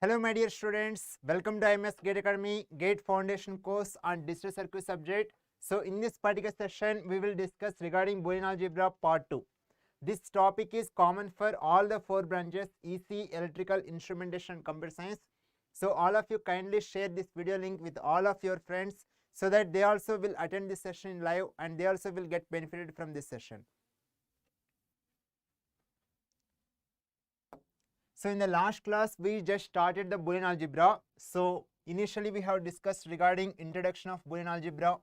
Hello my dear students, welcome to IMS GATE Academy GATE Foundation course on digital circuit subject. So in this particular session we will discuss regarding Boolean algebra part 2. This topic is common for all the 4 branches EC, electrical, instrumentation and computer science. So all of you kindly share this video link with all of your friends so that they also will attend this session in live and they also will get benefited from this session. So in the last class, we just started the Boolean algebra. So initially we have discussed regarding introduction of Boolean algebra,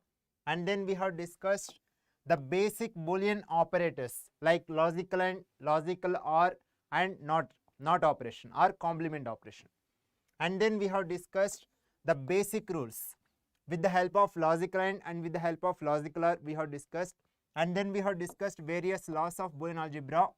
and then we have discussed the basic Boolean operators like logical and logical or and not operation or complement operation. And then we have discussed the basic rules with the help of logical and with the help of logical or we have discussed. And then we have discussed various laws of Boolean algebra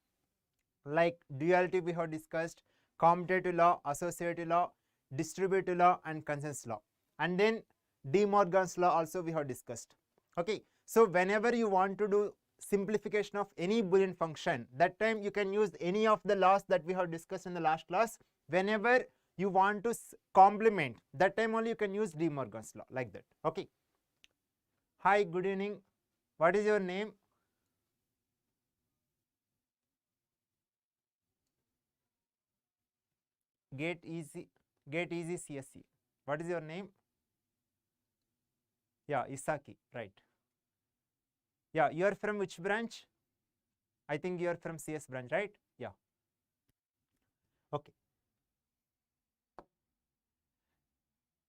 like duality we have discussed, commutative law, associative law, distributive law and consensus law, and then De Morgan's law also we have discussed. Okay, so whenever you want to do simplification of any Boolean function, that time you can use any of the laws that we have discussed in the last class. Whenever you want to complement, that time only you can use De Morgan's law, like that. Okay, hi, good evening, what is your name? Get easy CSE. What is your name? Yeah, Isaki, right. Yeah, you are from which branch? I think you are from CS branch, right? Yeah. Okay.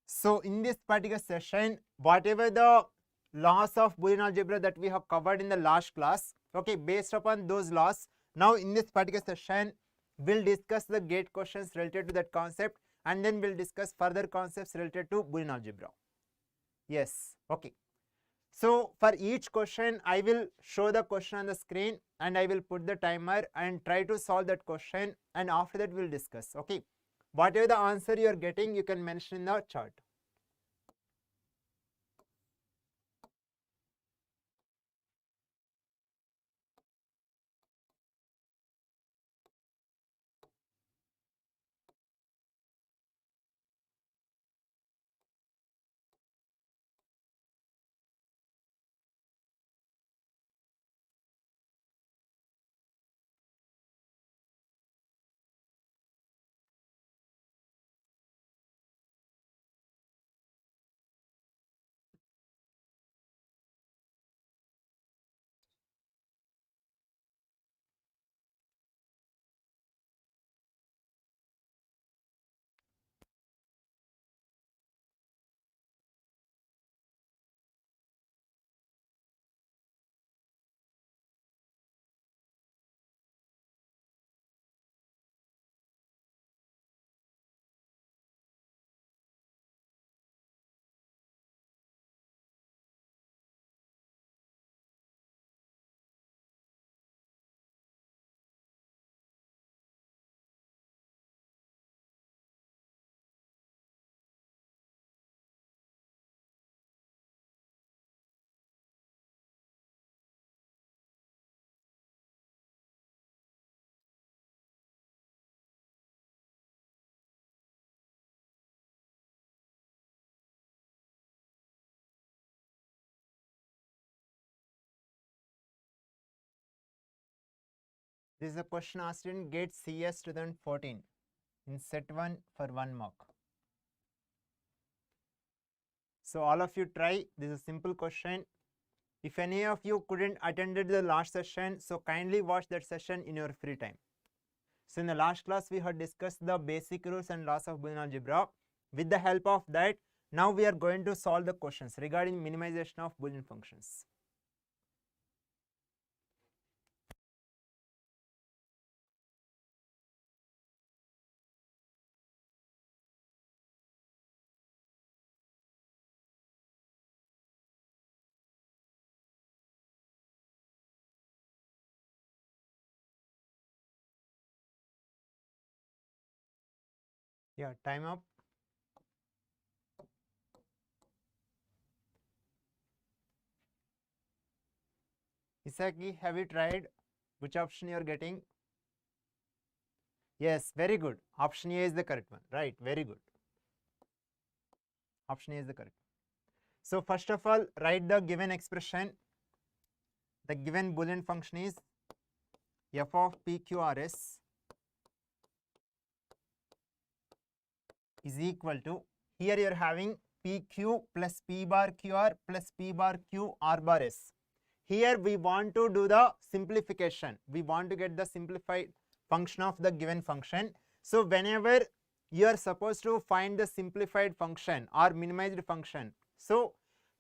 So in this particular session, whatever the laws of Boolean algebra that we have covered in the last class, okay, based upon those laws, now in this particular session, we'll discuss the gate questions related to that concept, and then we'll discuss further concepts related to Boolean algebra. Yes, okay. So for each question, I will show the question on the screen and I will put the timer and try to solve that question, and after that we'll discuss. Okay, whatever the answer you are getting, you can mention in the chart. This is a question asked in GATE CS 2014 in set 1 for 1 mark. So all of you try. This is a simple question. If any of you couldn't attend the last session, so kindly watch that session in your free time. So in the last class, we had discussed the basic rules and laws of Boolean algebra. With the help of that, now we are going to solve the questions regarding minimization of Boolean functions. Yeah, time up. Isaki, have you tried? Which option you are getting? Yes, very good. Option A is the correct one. Right, very good. Option A is the correct. So first of all, write the given expression. The given Boolean function is f of PQRS is equal to, here you are having PQ plus P bar QR plus P bar Q R bar S. Here we want to do the simplification. We want to get the simplified function of the given function. So whenever you are supposed to find the simplified function or minimized function, so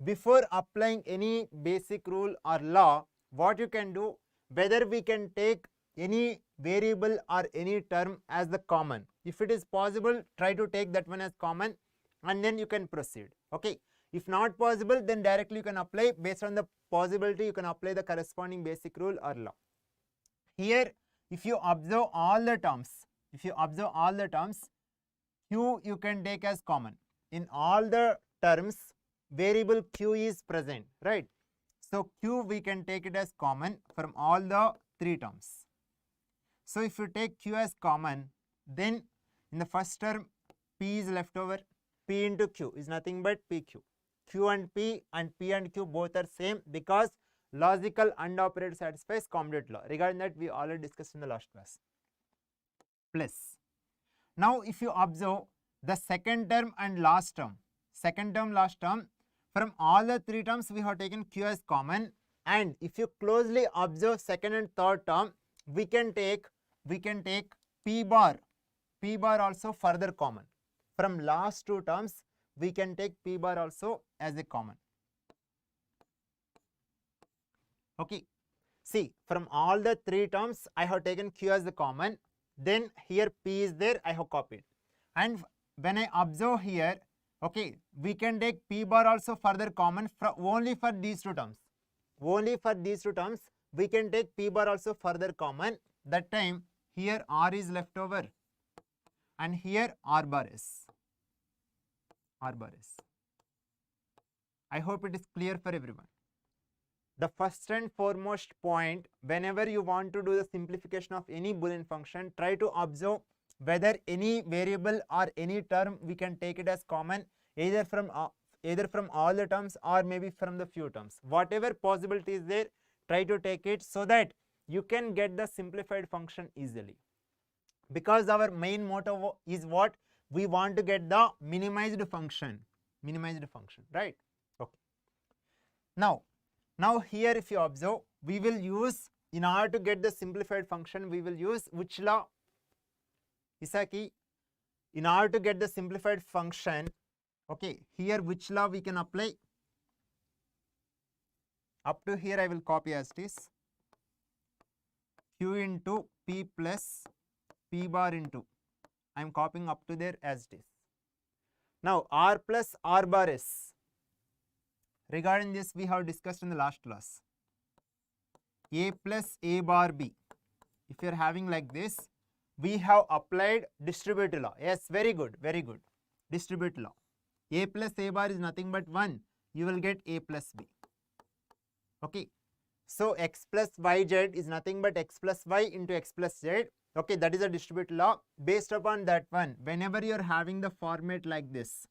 before applying any basic rule or law, what you can do, whether we can take any variable or any term as the common. If it is possible, try to take that one as common and then you can proceed. Okay. If not possible, then directly you can apply based on the possibility, you can apply the corresponding basic rule or law. Here, if you observe all the terms, Q you can take as common. In all the terms, variable Q is present, right? So Q we can take it as common from all the three terms. So if you take Q as common, then in the first term P is left over. P into Q is nothing but PQ. Q and P and Q both are same because logical AND operator satisfies commutative law. Regarding that, we already discussed in the last class. Plus. Now if you observe the second term and last term, from all the three terms we have taken Q as common, and if you closely observe second and third term, we can take P bar also further common. From last two terms we can take P bar also as a common. Okay, see, from all the three terms I have taken Q as the common, then here P is there, I have copied, and when I observe here, okay, we can take P bar also further common only for these two terms. Only for these two terms we can take P bar also further common. That time here R is left over and here R bar is. I hope it is clear for everyone. The first and foremost point, whenever you want to do the simplification of any Boolean function, try to observe whether any variable or any term we can take it as common, either from all the terms or maybe from the few terms. Whatever possibility is there, try to take it so that you can get the simplified function easily. Because our main motto is what? We want to get the minimized function, right? Okay. Now here if you observe, we will use, in order to get the simplified function, we will use which law? Isaki, in order to get the simplified function, okay, here which law we can apply? Up to here I will copy as it is. Q into P plus P bar into, I am copying up to there as it is. Now R plus R bar S. Regarding this we have discussed in the last class. A plus A bar B. If you are having like this, we have applied distributive law. Yes, very good. Distributive law. A plus A bar is nothing but 1. You will get A plus B. Okay. So X plus YZ is nothing but X plus Y into X plus Z. Okay, that is a distributive law. Based upon that one, whenever you are having the format like this,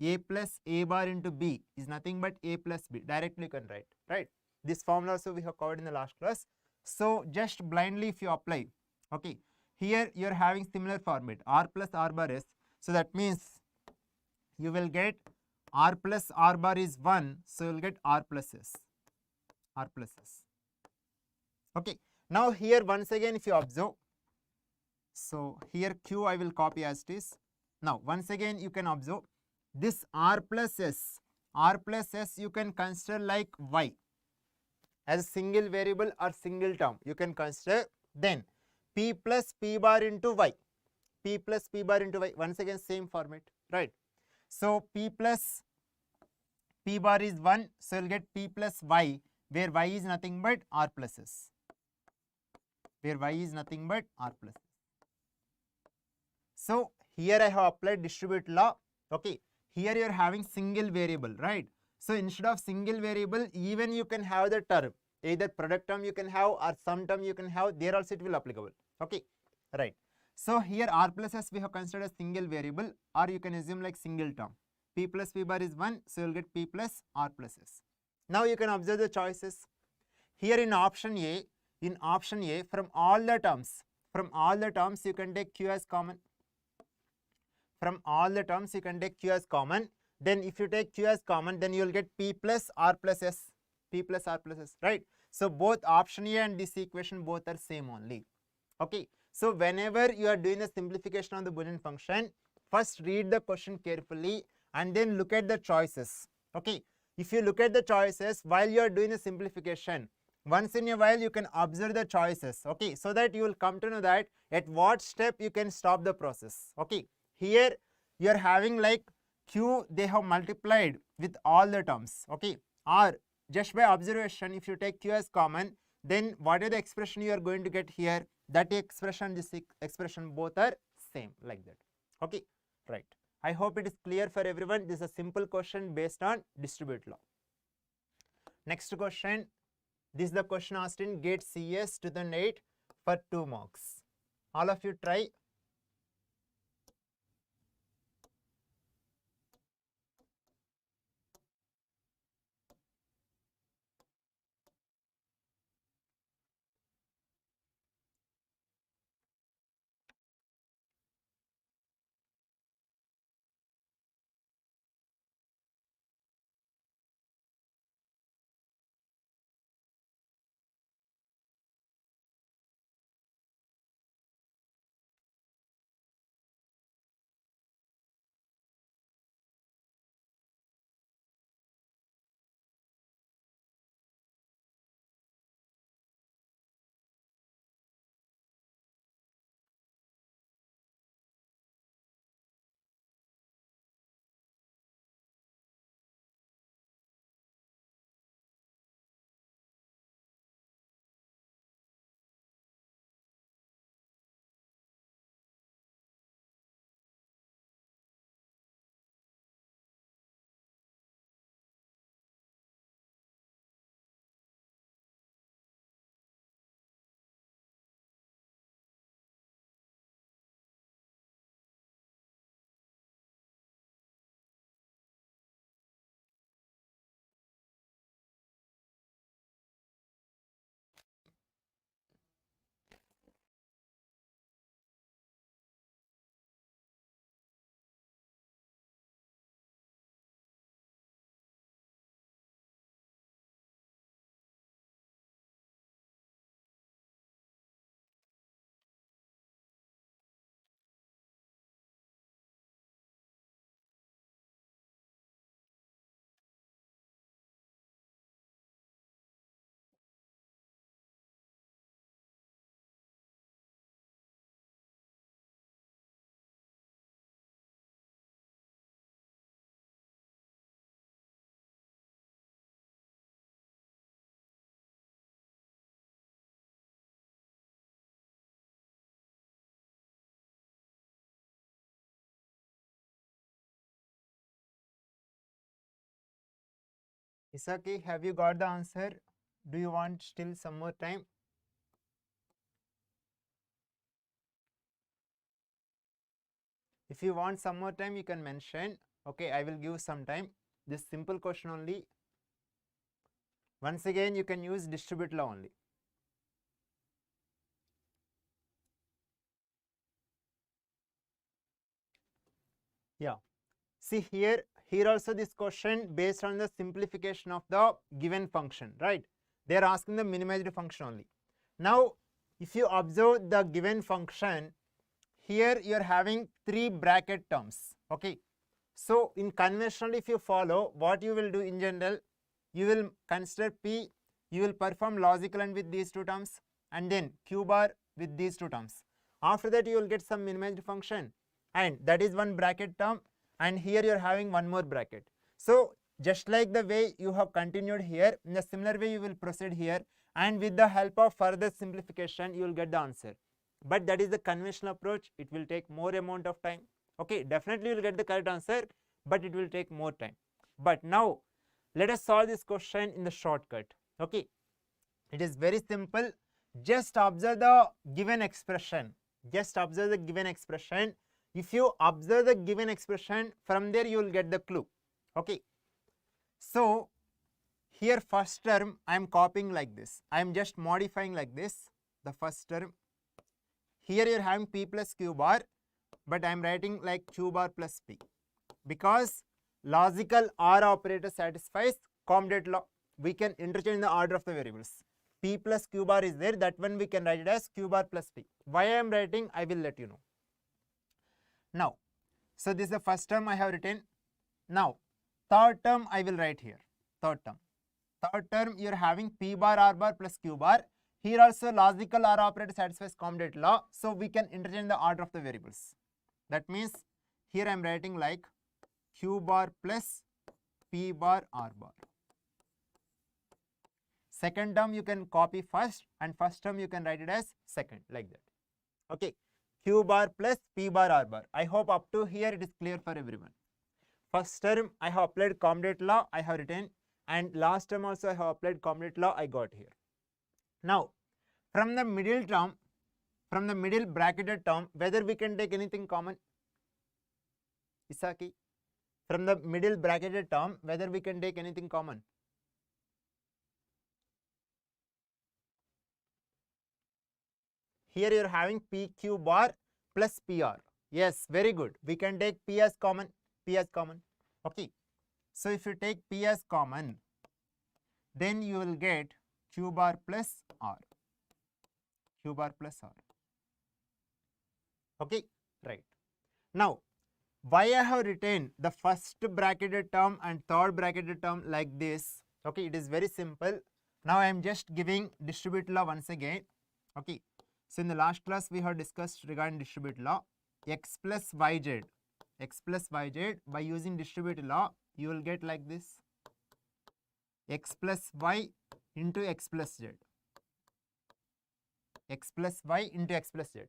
A plus A bar into B is nothing but A plus B. Directly you can write, right? This formula also we have covered in the last class. So just blindly if you apply, okay, here you are having similar format, R plus R bar S. So that means you will get R plus R bar is 1. So you will get R plus S. Okay. Now here once again if you observe, so here Q I will copy as it is. Now once again you can observe this R plus S you can consider like Y as a single variable or single term you can consider. Then P plus P bar into Y, once again same format, right? So P plus P bar is 1, so you will get P plus Y, where Y is nothing but R plus S. So here I have applied distributive law. Okay, here you are having single variable, right? So instead of single variable, even you can have the term, either product term you can have or sum term you can have, there also it will applicable. Okay, right. So here r plus s we have considered a single variable, or you can assume like single term. P plus p bar is 1, so you'll get p plus r plus s. Now you can observe the choices. Here in option A, from all the terms you can take q as common. From all the terms you can take q as common. Then if you take q as common, then you will get p plus r plus s. P plus r plus s, right? So both option A and this equation both are same only. Okay. So whenever you are doing the simplification of the Boolean function, first read the question carefully and then look at the choices. Okay. If you look at the choices while you are doing the simplification, once in a while you can observe the choices. Okay. So that you will come to know that at what step you can stop the process. Okay. Here you are having like q, they have multiplied with all the terms. Okay. Or just by observation, if you take q as common, then what is the expression you are going to get here? That expression, this expression, both are same, like that. Okay, right. I hope it is clear for everyone. This is a simple question based on distribute law. Next question. This is the question asked in GATE CS 2008 for 2 marks. All of you try. Isaki, have you got the answer? Do you want still some more time? If you want some more time, you can mention. Okay, I will give some time. This simple question only. Once again, you can use distribute law only. Yeah. See here also this question based on the simplification of the given function, right? They are asking the minimized function only. Now, if you observe the given function, here you are having 3 bracket terms. Okay. So in conventional, if you follow, what you will do in general, you will consider P, you will perform logical and with these 2 terms, and then Q bar with these 2 terms. After that, you will get some minimized function, and that is one bracket term, and here you are having one more bracket. So just like the way you have continued here, in a similar way you will proceed here, and with the help of further simplification, you will get the answer. But that is the conventional approach. It will take more amount of time. Okay, definitely you will get the correct answer, but it will take more time. But now let us solve this question in the shortcut. Okay, it is very simple. Just observe the given expression. Just observe the given expression. If you observe the given expression, from there you will get the clue. Okay. So here first term I am copying like this. I am just modifying like this. The first term. Here you are having p plus q bar, but I am writing like q bar plus p, because logical OR operator satisfies commutative law. We can interchange the order of the variables. P plus q bar is there, that one we can write it as q bar plus p. Why I am writing, I will let you know. Now, so this is the first term I have written. Now, third term I will write here. Third term you are having p bar r bar plus q bar. Here also logical OR operator satisfies commutative law, so we can interchange the order of the variables. That means here I am writing like q bar plus p bar r bar. Second term you can copy first, and first term you can write it as second, like that. Okay, q bar plus p bar r bar. I hope up to here it is clear for everyone. First term I have applied commutative law, I have written, and last term also I have applied commutative law, I got here. Now, from the middle term, from the middle bracketed term, whether we can take anything common? Isaki, from the middle bracketed term, whether we can take anything common? Here you are having PQ bar plus PR. Yes, very good. We can take P as common. P as common. Okay. So if you take P as common, then you will get Q bar plus R. Q bar plus R. Okay. Right. Now, why I have written the first bracketed term and third bracketed term like this? Okay. It is very simple. Now I am just giving distributive law once again. Okay. So in the last class we have discussed regarding distributive law, x plus yz, by using distributive law you will get like this, x plus y into x plus z, x plus y into x plus z.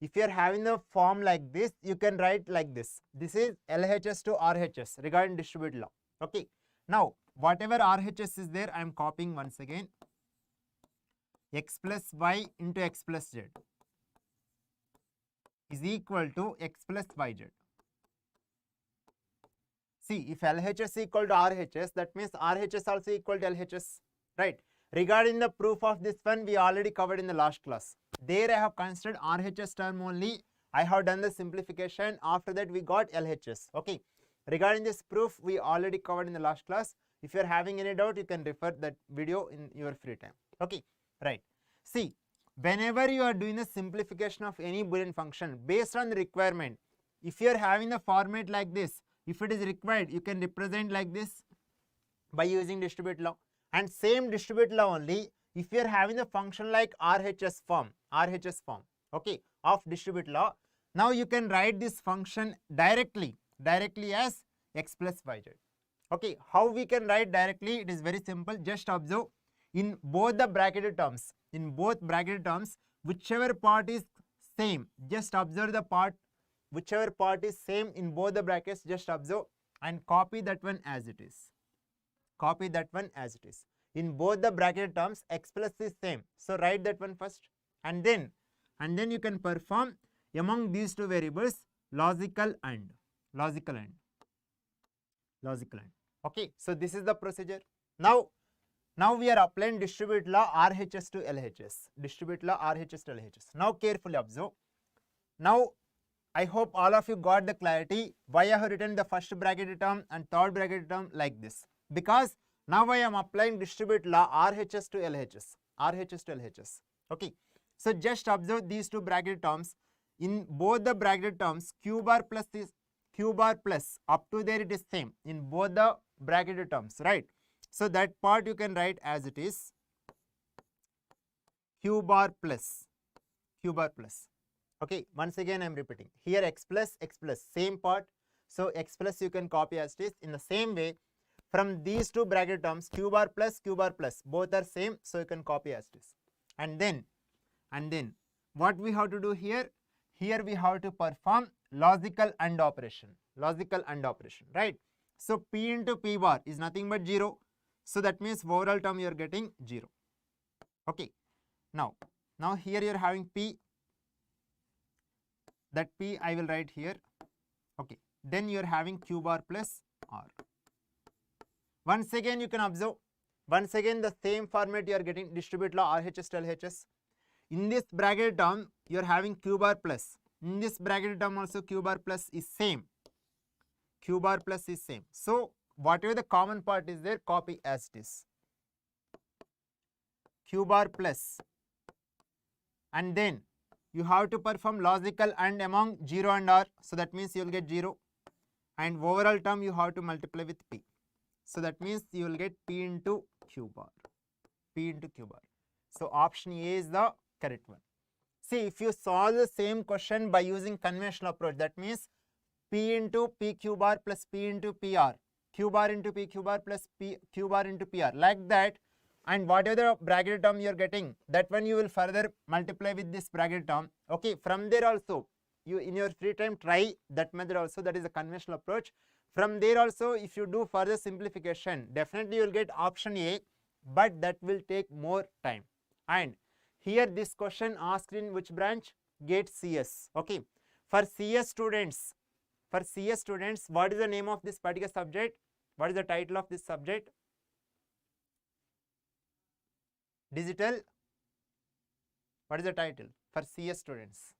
If you are having the form like this, you can write like this. This is LHS to RHS regarding distributive law. Okay. Now whatever RHS is there, I am copying once again. X plus y into x plus z is equal to x plus yz. See, if LHS equal to RHS, that means RHS also equal to LHS, right? Regarding the proof of this one, we already covered in the last class. There I have considered RHS term only. I have done the simplification. After that, we got LHS. Okay. Regarding this proof, we already covered in the last class. If you are having any doubt, you can refer that video in your free time. Okay. Right. See, whenever you are doing the simplification of any Boolean function based on the requirement, if you are having the format like this, if it is required, you can represent like this by using distributive law. And same distributive law only, if you are having the function like RHS form, okay, of distributive law, now you can write this function directly as x plus yz. Okay, how we can write directly? It is very simple. Just observe. In both the bracketed terms, whichever part is same, just observe the part, whichever part is same in both the brackets, just observe and copy that one as it is. Copy that one as it is. In both the bracketed terms, x plus is same. So write that one first, and then you can perform among these two variables logical AND. Okay, so this is the procedure. Now we are applying distributive law RHS to LHS. Now carefully observe. Now I hope all of you got the clarity why I have written the first bracketed term and third bracketed term like this. Because now I am applying distributive law RHS to LHS. Okay. So just observe these two bracketed terms. In both the bracketed terms, q bar plus up to there it is same in both the bracketed terms, right? So that part you can write as it is, q bar plus. Okay, once again I am repeating. Here x plus, same part. So x plus you can copy as it is. In the same way, from these two bracket terms, q bar plus, both are same. So you can copy as it is. And then what we have to do here? Here we have to perform logical AND operation, right? So p into p bar is nothing but 0. So that means overall term you are getting 0. Okay. Now here you are having p that P I will write here. Okay, then you are having Q bar plus R. Once again you can observe, once again the same format you are getting, distribute law, RHS to LHS. In this bracket term you are having Q bar plus, in this bracket term also Q bar plus is same, Q bar plus is same. So whatever the common part is there, copy as it is, Q bar plus, and then you have to perform logical and among 0 and R, so that means you will get 0, and overall term you have to multiply with P, so that means you will get P into Q bar, P into Q bar. So option A is the correct one. See, if you solve the same question by using conventional approach, that means P into PQ bar plus P into PR, Q bar into PQ bar plus Q bar into PR, like that, and whatever the bracket term you are getting, that one you will further multiply with this bracket term. Okay, from there also you in your free time try that method also, that is a conventional approach. From there also if you do further simplification, definitely you will get option A, but that will take more time. And here this question asked in which branch? GATE CS. Okay, for CS students, what is the name of this particular subject? What is the title of this subject? Digital, what is the title for CS students?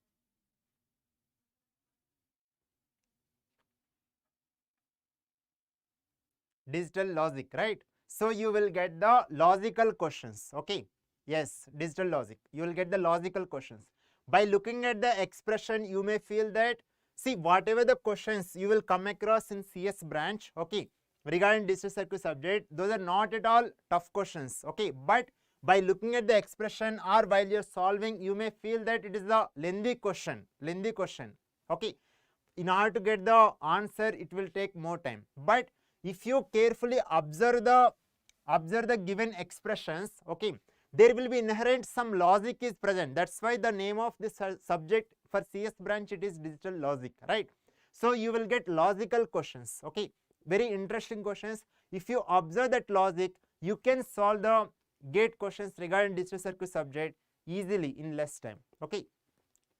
Digital logic, right? So you will get the logical questions. Okay, yes, digital logic, you will get the logical questions. By looking at the expression you may feel that, see, whatever the questions you will come across in CS branch, okay, regarding digital circuit subject, those are not at all tough questions. Okay, but by looking at the expression or while you are solving, you may feel that it is a lengthy question. Okay, in order to get the answer it will take more time, but if you carefully observe the given expressions, okay, there will be inherent some logic is present. That's why the name of this subject for CS branch, it is digital logic, right? So you will get logical questions. Okay, very interesting questions. If you observe that logic, you can solve the GATE questions regarding digital circuit subject easily in less time. Okay,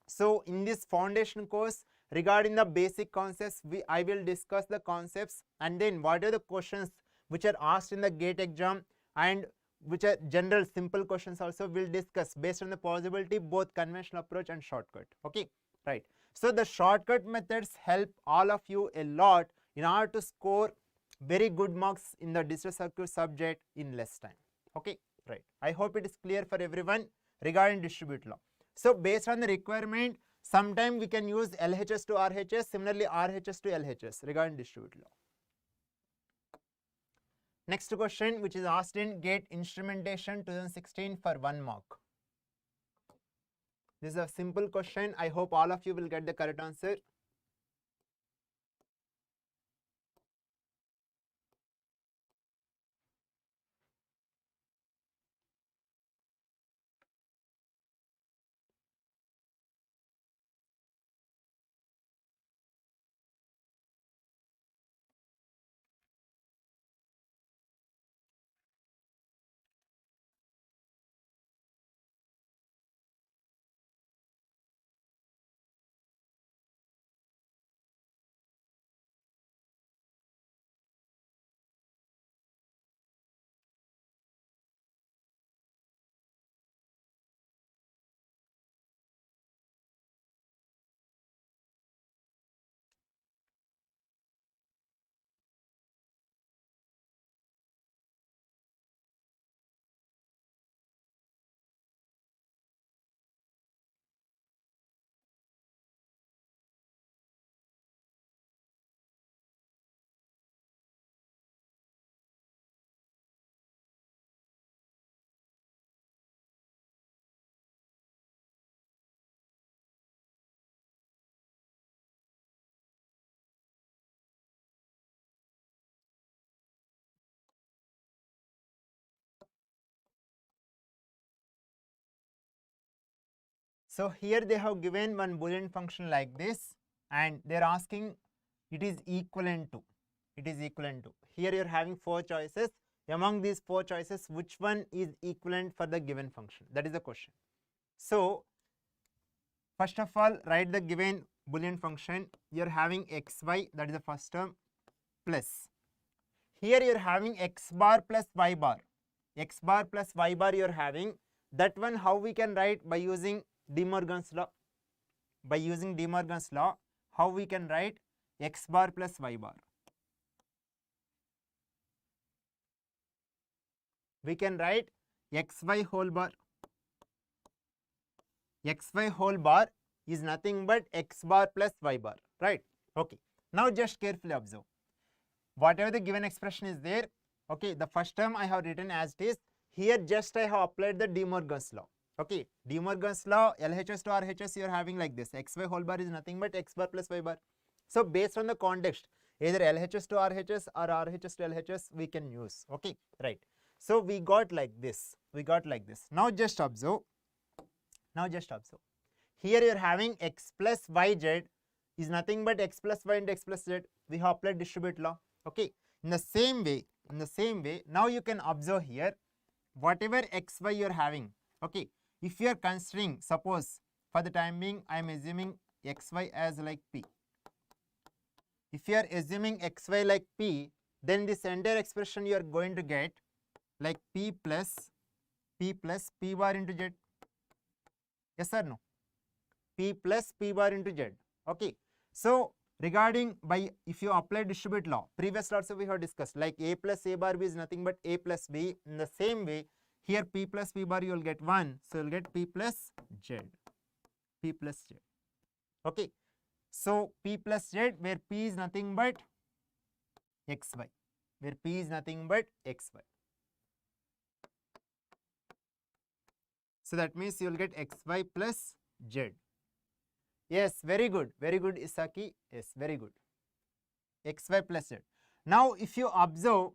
so in this foundation course regarding the basic concepts, I will discuss the concepts, and then what are the questions which are asked in the GATE exam and which are general simple questions also will discuss based on the possibility, both conventional approach and shortcut. Okay, right. So the shortcut methods help all of you a lot in order to score very good marks in the digital circuit subject in less time. Okay, right. I hope it is clear for everyone regarding distribute law. So based on the requirement, sometime we can use LHS to RHS, similarly RHS to LHS regarding distribute law. Next question which is asked in GATE Instrumentation 2016 for 1 mark. This is a simple question. I hope all of you will get the correct answer. So here they have given one Boolean function like this, and they are asking it is equivalent to. Here you are having 4 choices. Among these 4 choices, which one is equivalent for the given function? That is the question. So first of all, write the given Boolean function, you're having xy, that is the first term, plus. Here you're having x bar plus y bar. X bar plus y bar you're having. That one how we can write? By using De Morgan's law. By using De Morgan's law, how we can write x bar plus y bar? We can write xy whole bar. Xy whole bar is nothing but x bar plus y bar, right? Okay. Now just carefully observe. Whatever the given expression is there, okay, the first term I have written as it is. Here just I have applied the De Morgan's law. Okay, De Morgan's law, LHS to RHS, you are having like this. Xy whole bar is nothing but x bar plus y bar. So based on the context, either LHS to RHS or RHS to LHS we can use. Okay, right. So we got like this. We got like this. Now just observe. Now just observe. Here you are having x plus yz is nothing but x plus y into x plus z. We have applied distribute law. Okay. In the same way, now you can observe here whatever xy you are having. Okay. If you are considering, suppose for the time being, I am assuming xy as like p. If you are assuming xy like p, then this entire expression you are going to get like p plus p bar into z. Yes or no? P plus p bar into z. Okay. So regarding by if you apply distribute law, previous also we have discussed like a plus a bar b is nothing but a plus b. In the same way, here p plus p bar you will get 1. So you will get p plus z. P plus z. Okay. So p plus z where p is nothing but xy. Where p is nothing but xy. So that means you will get xy plus z. Yes, very good, Isaki. Yes, very good. Xy plus z. Now, if you observe,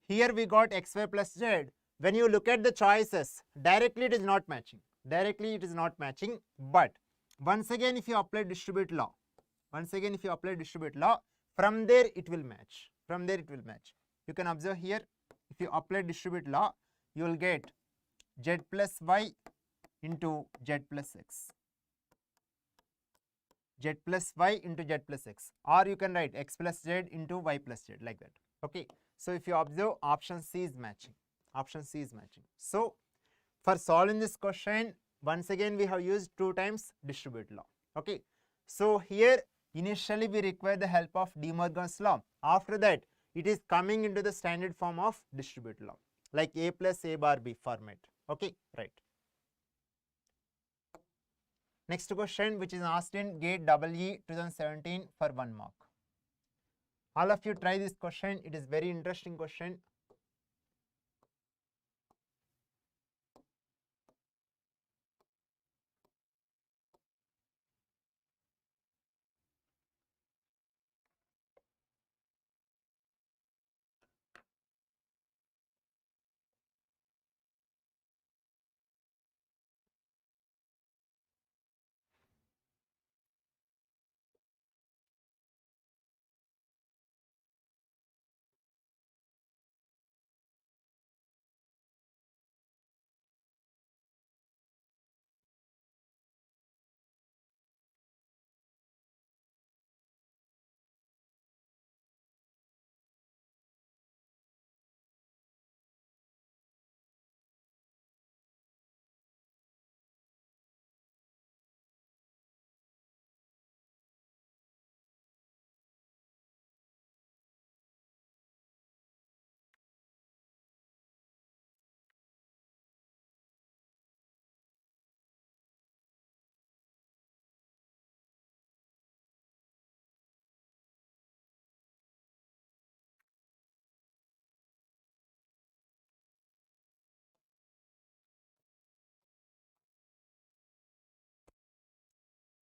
here we got xy plus z. When you look at the choices, directly it is not matching. Directly it is not matching. But once again, if you apply distribute law, from there it will match. From there it will match. You can observe here, if you apply distribute law, you will get z plus y into z plus x. Z plus y into z plus x, or you can write x plus z into y plus z, like that. Okay. So if you observe, option C is matching. Option C is matching. So for solving this question, once again we have used 2 times distribute law. Okay. So here initially we require the help of De Morgan's law. After that, it is coming into the standard form of distribute law, like a plus a bar b format. Okay, right. Next question, which is asked in GATE EE 2017 for 1 mark. All of you try this question. It is very interesting question.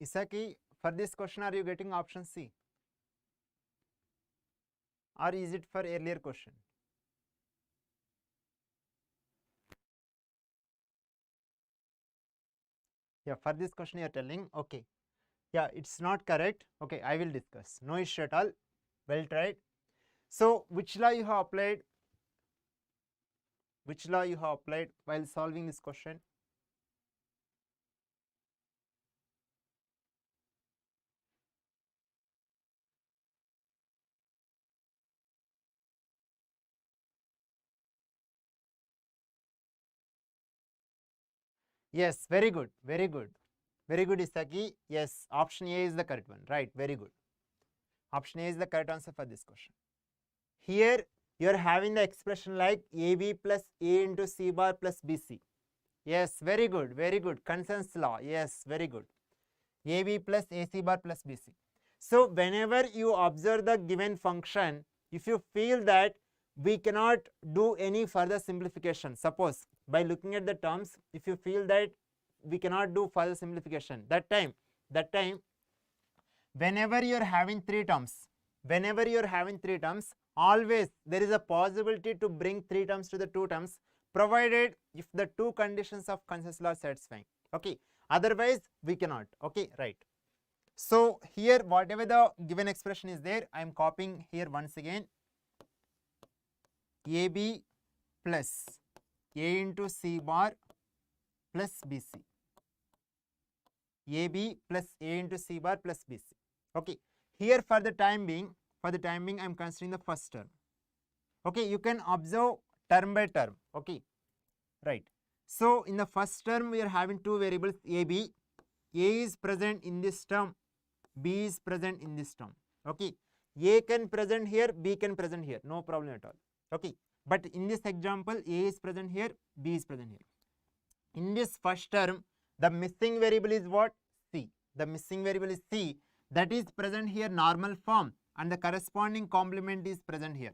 Isaki, for this question, are you getting option C? Or is it for earlier question? Yeah, for this question you are telling, okay. Yeah, it's not correct. Okay, I will discuss. No issue at all. Well tried. So, which law you have applied? Which law you have applied while solving this question? Yes, very good, very good. Very good, Isaki. Yes, option A is the correct one. Right, very good. Option A is the correct answer for this question. Here, you are having the expression like AB plus A into C bar plus BC. Yes, very good, very good. Consensus law. Yes, very good. AB plus AC bar plus BC. So, whenever you observe the given function, if you feel that we cannot do any further simplification, suppose by looking at the terms, if you feel that we cannot do further simplification, that time, whenever you are having three terms, always there is a possibility to bring three terms to the two terms, provided if the two conditions of consensus law are satisfying. Okay, otherwise we cannot. Okay, right. So here whatever the given expression is there, I am copying here once again. AB plus A into C bar plus BC. AB plus A into C bar plus BC. Okay. Here for the time being, I am considering the first term. Okay, you can observe term by term. Okay, right. So in the first term we are having two variables AB. A is present in this term, B is present in this term. Okay, A can present here, B can present here, no problem at all. Okay, but in this example A is present here, B is present here. In this first term, the missing variable is what? C. The missing variable is C, that is present here normal form, and the corresponding complement is present here.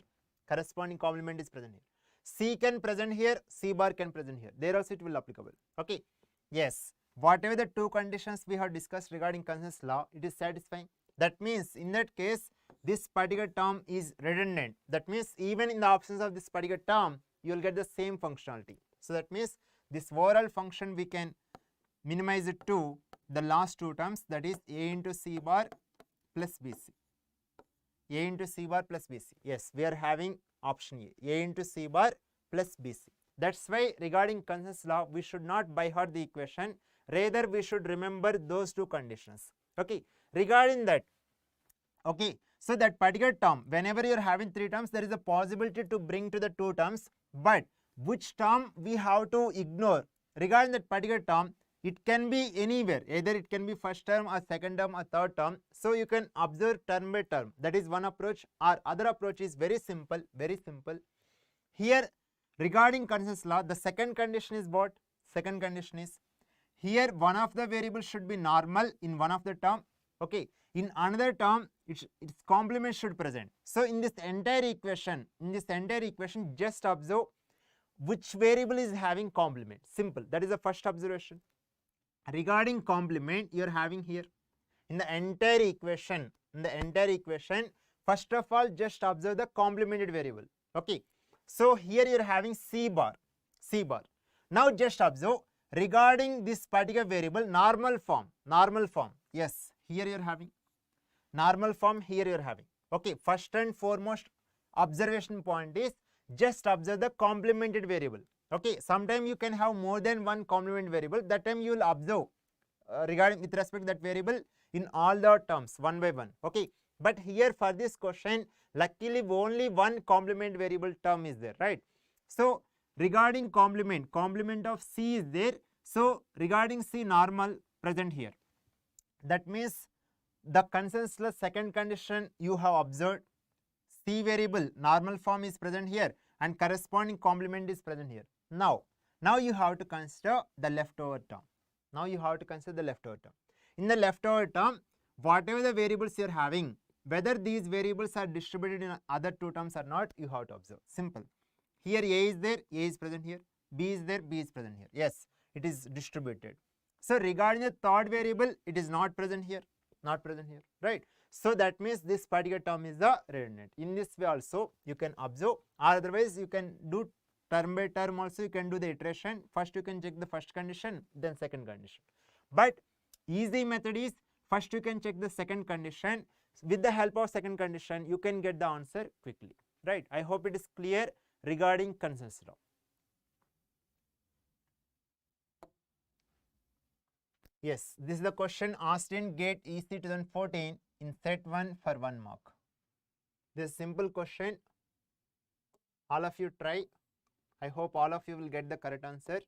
C can present here, C bar can present here. There also it will applicable. Okay. Yes. Whatever the two conditions we have discussed regarding consensus law, it is satisfying. That means in that case, this particular term is redundant. That means even in the absence of this particular term, you will get the same functionality. So that means this overall function we can minimize it to the last two terms, that is A into C bar plus BC. A into C bar plus BC. Yes, we are having option A into C bar plus BC. That's why regarding consensus law, we should not by heart the equation, rather we should remember those two conditions. Okay, regarding that, okay, so that particular term, whenever you are having three terms, there is a possibility to bring to the two terms, but which term we have to ignore? Regarding that particular term, it can be anywhere, either it can be first term or second term or third term. So you can observe term by term. That is one approach. Or other approach is very simple, very simple. Here regarding consensus law, the second condition is what? Second condition is here one of the variables should be normal in one of the term. Okay, in another term its complement should present. So in this entire equation, just observe which variable is having complement. Simple. That is the first observation. Regarding complement, you are having here in the entire equation, first of all just observe the complemented variable. Okay, so here you are having C bar. Now just observe regarding this particular variable normal form. Yes, here you are having normal form, here you are having. Okay, first and foremost observation point is just observe the complemented variable. Okay, sometimes you can have more than one complement variable. That time you will observe regarding with respect to that variable in all the terms one by one. Okay, but here for this question, luckily only one complement variable term is there, right? So regarding complement of C is there. So regarding C, normal present here. That means the consensus second condition you have observed, C variable normal form is present here and corresponding complement is present here. Now you have to consider the leftover term. In the leftover term, whatever the variables you are having, whether these variables are distributed in other two terms or not, you have to observe. Simple. Here A is there, A is present here. B is there, B is present here. Yes, it is distributed. So regarding the third variable, it is not present here, right? So that means this particular term is the redundant. In this way also you can observe, or otherwise you can do term by term also, you can do the iteration. First you can check the first condition, then second condition. But easy method is first you can check the second condition. With the help of second condition, you can get the answer quickly, right? I hope it is clear regarding consensus law. Yes, this is the question asked in GATE EC 2014 in set 1 for 1 mark. This simple question. All of you try. I hope all of you will get the correct answer.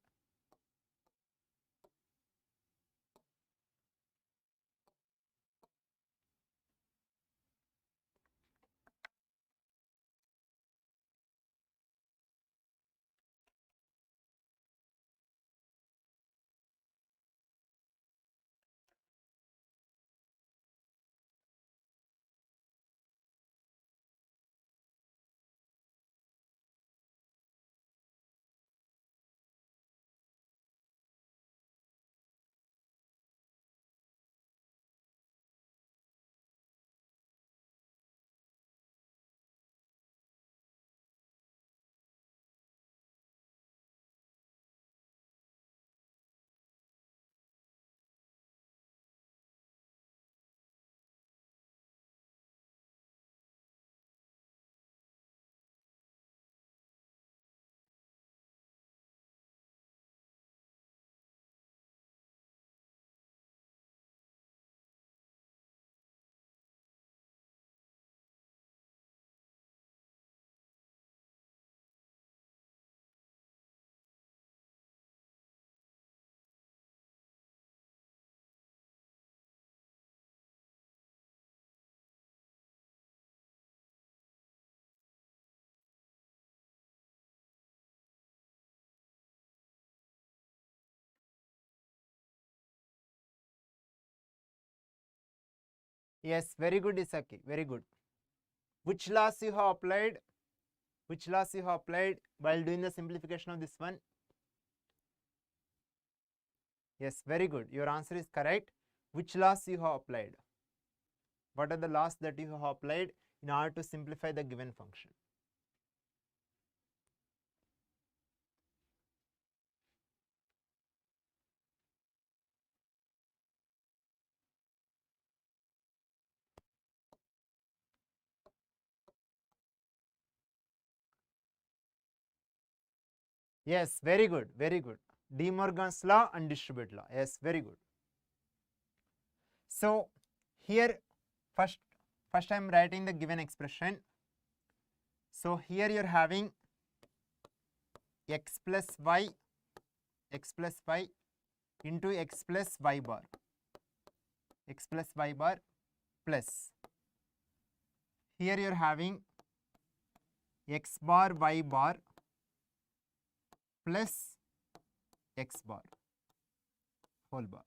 Yes, very good, Isaki, very good. Which laws you have applied? Which laws you have applied while doing the simplification of this one? Yes, very good. Your answer is correct. Which laws you have applied? What are the laws that you have applied in order to simplify the given function? Yes, very good, very good. De Morgan's law and distribute law. Yes, very good. So here first I am writing the given expression. So here you are having x plus y into x plus y bar plus here you are having x bar y bar plus x bar whole bar.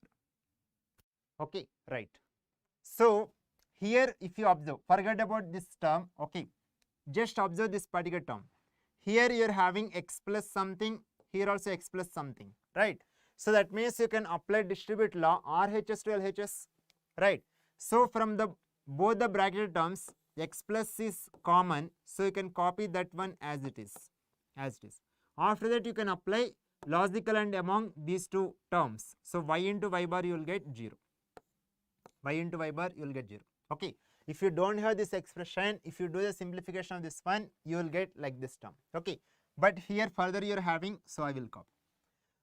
Okay, right. So here if you observe, forget about this term, okay, just observe this particular term. Here you are having x plus something, here also x plus something, right? So that means you can apply distribute law RHS to LHS, right? So from the both the bracketed terms, x plus is common, so you can copy that one as it is, After that you can apply logical and among these two terms. So y into y bar you will get 0. Y into y bar you will get 0. Okay. If you don't have this expression, if you do the simplification of this one, you will get like this term. Okay. But here further you are having, so I will copy.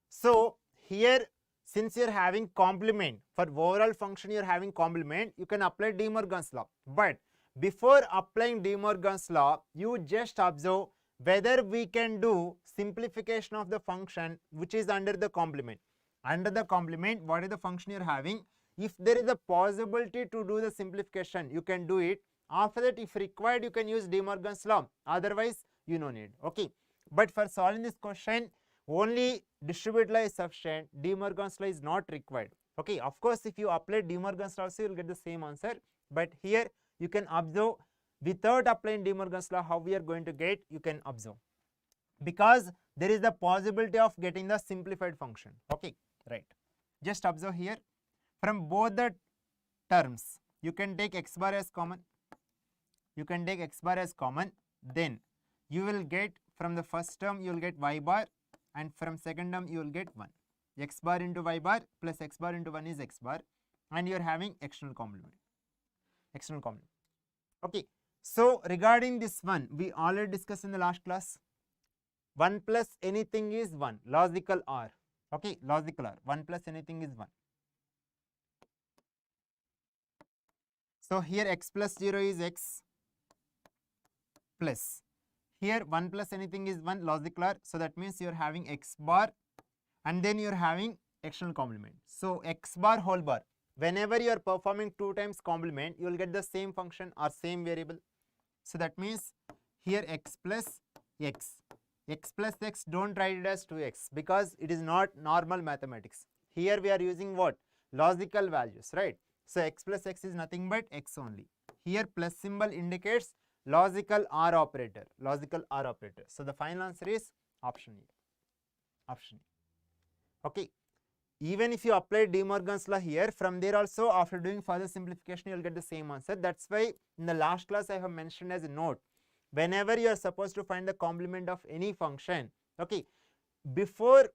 So here since you are having complement, for overall function you are having complement, you can apply De Morgan's law. But before applying De Morgan's law, you just observe whether we can do simplification of the function which is under the complement. Under the complement, what is the function you are having? If there is a possibility to do the simplification, you can do it. After that, if required, you can use De Morgan's law. Otherwise, you no need. Okay. But for solving this question, only distribute law is sufficient. De Morgan's law is not required. Okay. Of course, if you apply De Morgan's law, you will get the same answer. But here you can observe without applying De Morgan's law how we are going to get. You can observe because there is the possibility of getting the simplified function. Okay. Right. Just observe here. From both the terms, you can take x bar as common. Then you will get from the first term, you will get y bar, and from second term, you will get 1. X bar into y bar plus x bar into 1 is x bar, and you are having external complement. Okay. So regarding this one, we already discussed in the last class. 1 plus anything is 1. Logical OR. Okay. Logical OR. 1 plus anything is 1. So here x plus 0 is x plus, here 1 plus anything is 1, logical OR. So that means you are having x bar and then you are having external complement. So x bar whole bar, whenever you are performing 2 times complement, you will get the same function or same variable. So that means here x plus x, don't write it as 2x because it is not normal mathematics. Here we are using what? Logical values, right? So x plus x is nothing but x only. Here plus symbol indicates logical OR operator. So the final answer is option A. Okay. Even if you apply De Morgan's law here, from there also after doing further simplification, you will get the same answer. That's why in the last class I have mentioned as a note, whenever you are supposed to find the complement of any function, okay, before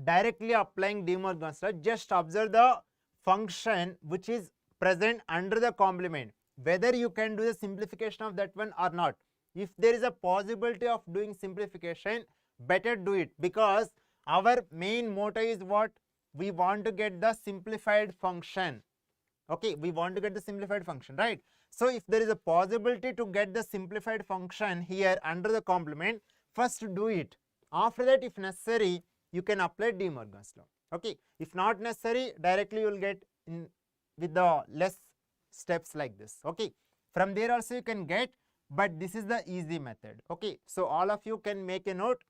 directly applying De Morgan's law, just observe the function which is present under the complement, whether you can do the simplification of that one or not. If there is a possibility of doing simplification, better do it, because our main motto is what? We want to get the simplified function. Okay, we want to get the simplified function, right? So if there is a possibility to get the simplified function here under the complement, first do it. After that, if necessary, you can apply De Morgan's law. Okay, if not necessary, directly you will get in with the less steps like this. Okay, from there also you can get, but this is the easy method. Okay, so all of you can make a note.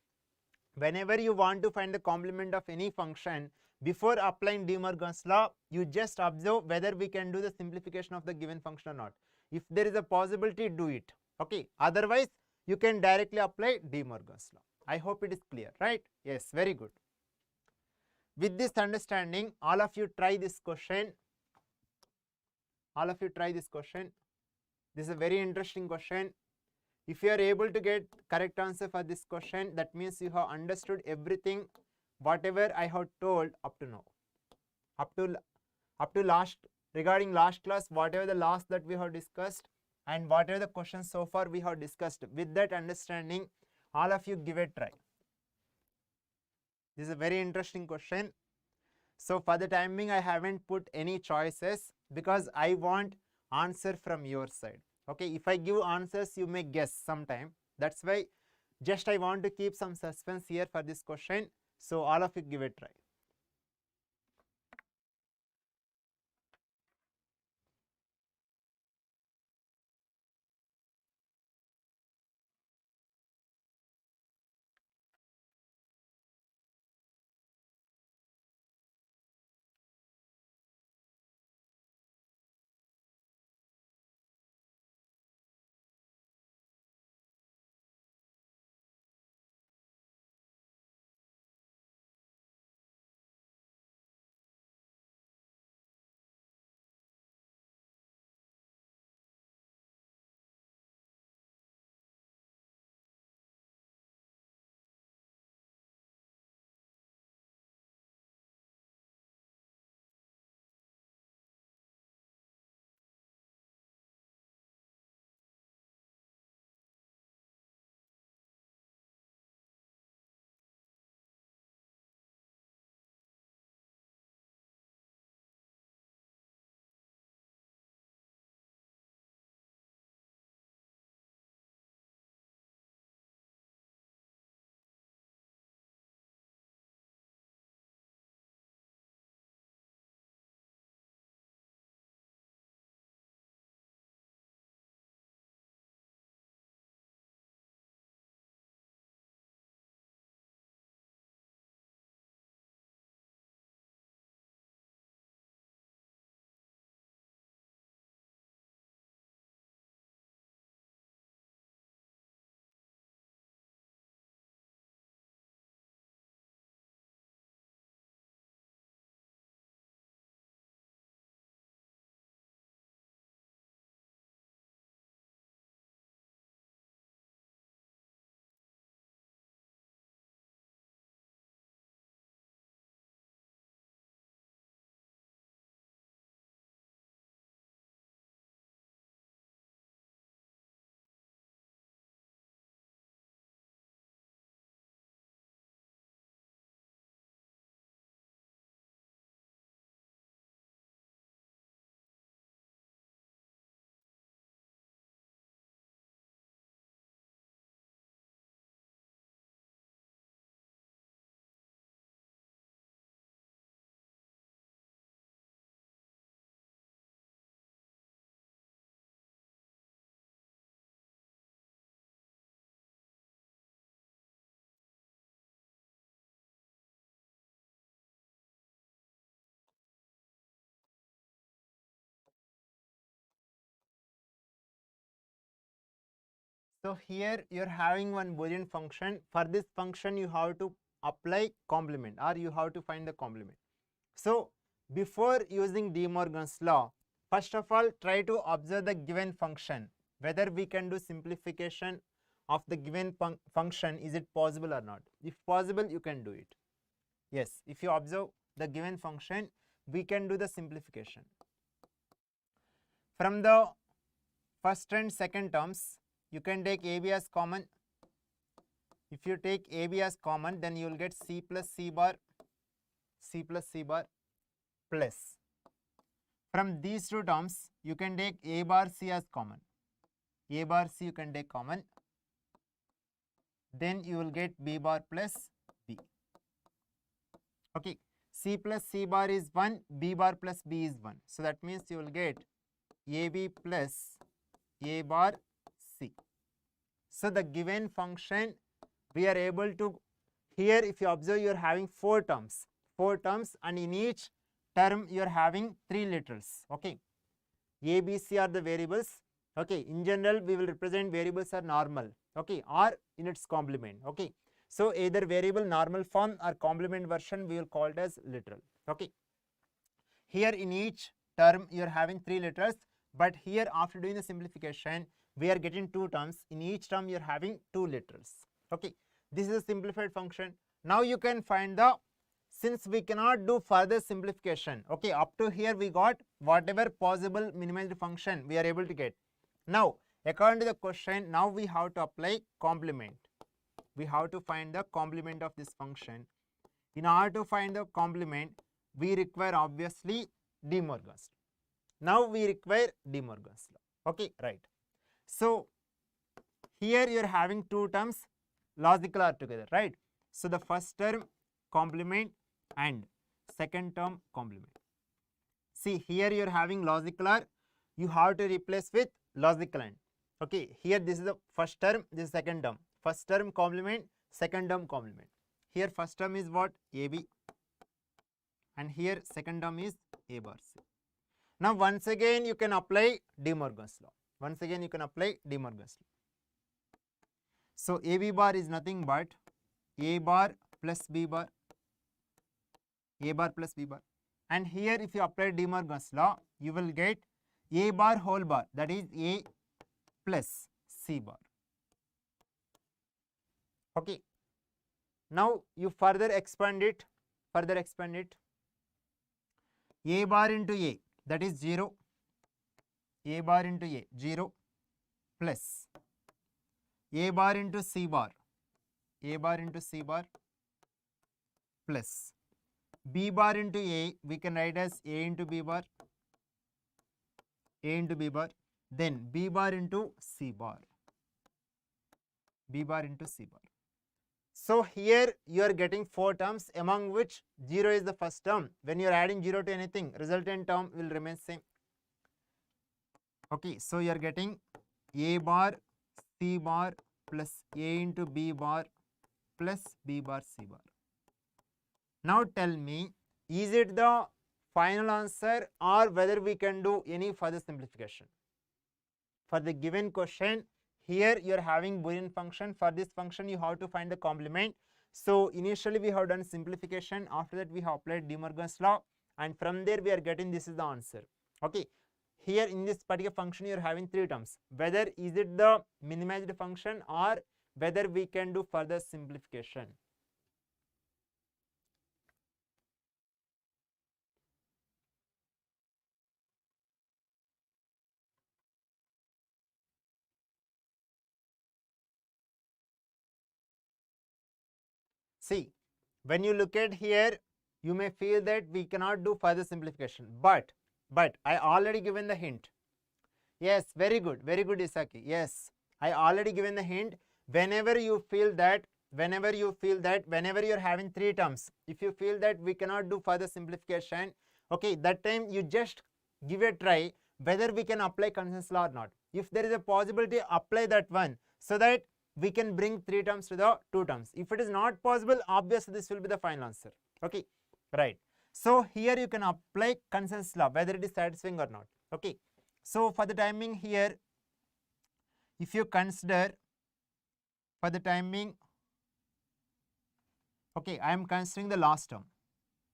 Whenever you want to find the complement of any function, Before applying De Morgan's law, you just observe whether we can do the simplification of the given function or not. If there is a possibility, do it. Okay. Otherwise, you can directly apply De Morgan's law. I hope it is clear, right? Yes, very good. With this understanding, all of you try this question. All of you try this question. This is a very interesting question. If you are able to get correct answer for this question, that means you have understood everything, whatever I have told up to now. Up to last, regarding last class, whatever the last that we have discussed and whatever the questions so far we have discussed, with that understanding, all of you give a try. This is a very interesting question. So for the time being, I haven't put any choices because I want answer from your side. Okay, if I give answers, you may guess sometime. That's why just I want to keep some suspense here for this question. So all of you give a try. So here you're having one Boolean function. For this function, you have to apply complement or you have to find the complement. So before using De Morgan's law, first of all, try to observe the given function, whether we can do simplification of the given function, is it possible or not. If possible, you can do it. Yes, if you observe the given function, we can do the simplification. From the first and second terms, you can take AB as common. If you take AB as common, then you will get C plus C bar plus. From these two terms, you can take A bar C as common. A bar C you can take common. Then you will get B bar plus B. Okay. C plus C bar is 1, B bar plus B is 1. So that means you will get AB plus A bar C. So the given function we are able to, here if you observe, you are having 4 terms. 4 terms, and in each term you are having 3 literals. Okay, A, B, C are the variables. Okay, in general we will represent variables are normal, okay, or in its complement. Okay, so either variable normal form or complement version we will call it as literal. Okay, here in each term you are having 3 literals, but here after doing the simplification we are getting 2 terms. In each term you are having 2 literals. Okay, this is a simplified function. Now you can find the, since we cannot do further simplification, okay, up to here we got whatever possible minimized function we are able to get. Now according to the question, now we have to apply complement. We have to find the complement of this function. In order to find the complement, we require obviously De Morgan's law. Now we require De Morgan's law. Okay, right. So here you are having 2 terms logical are together, right? So the first term complement and second term complement. See, here you are having logical are, you have to replace with logical and. Okay, here this is the first term, this is second term. First term complement, second term complement. Here first term is what? AB, and here second term is A bar C. Now once again you can apply De Morgan's law. Once again you can apply De Morgan's law. So AB bar is nothing but A bar plus B bar, A bar plus B bar. And here if you apply De Morgan's law, you will get A bar whole bar, that is A plus C bar. Okay. Now you further expand it, A bar into A, that is 0, A bar into A, 0, plus A bar into C bar, A bar into C bar, plus B bar into A, we can write as A into B bar, A into B bar, then B bar into C bar, B bar into C bar. So here you are getting 4 terms, among which 0 is the first term. When you are adding 0 to anything, resultant term will remain same. Okay, so you are getting A bar C bar plus A into B bar plus B bar C bar. Now tell me, is it the final answer or whether we can do any further simplification? For the given question, here you are having Boolean function. For this function you have to find the complement. So initially we have done simplification, after that we have applied De Morgan's law, and from there we are getting this is the answer. Okay, here in this particular function you are having 3 terms. Whether is it the minimized function or whether we can do further simplification. See, when you look at here, you may feel that we cannot do further simplification, but I already given the hint. Yes, very good, Isaki. Yes, I already given the hint. Whenever you feel that, whenever you are having 3 terms, if you feel that we cannot do further simplification, okay, that time you just give a try whether we can apply consensus law or not. If there is a possibility, apply that one, so that we can bring 3 terms to the 2 terms. If it is not possible, obviously this will be the final answer. Okay, right. So here you can apply consensus law whether it is satisfying or not. Okay, so for the timing here, if you consider for the timing, okay, I am considering the last term.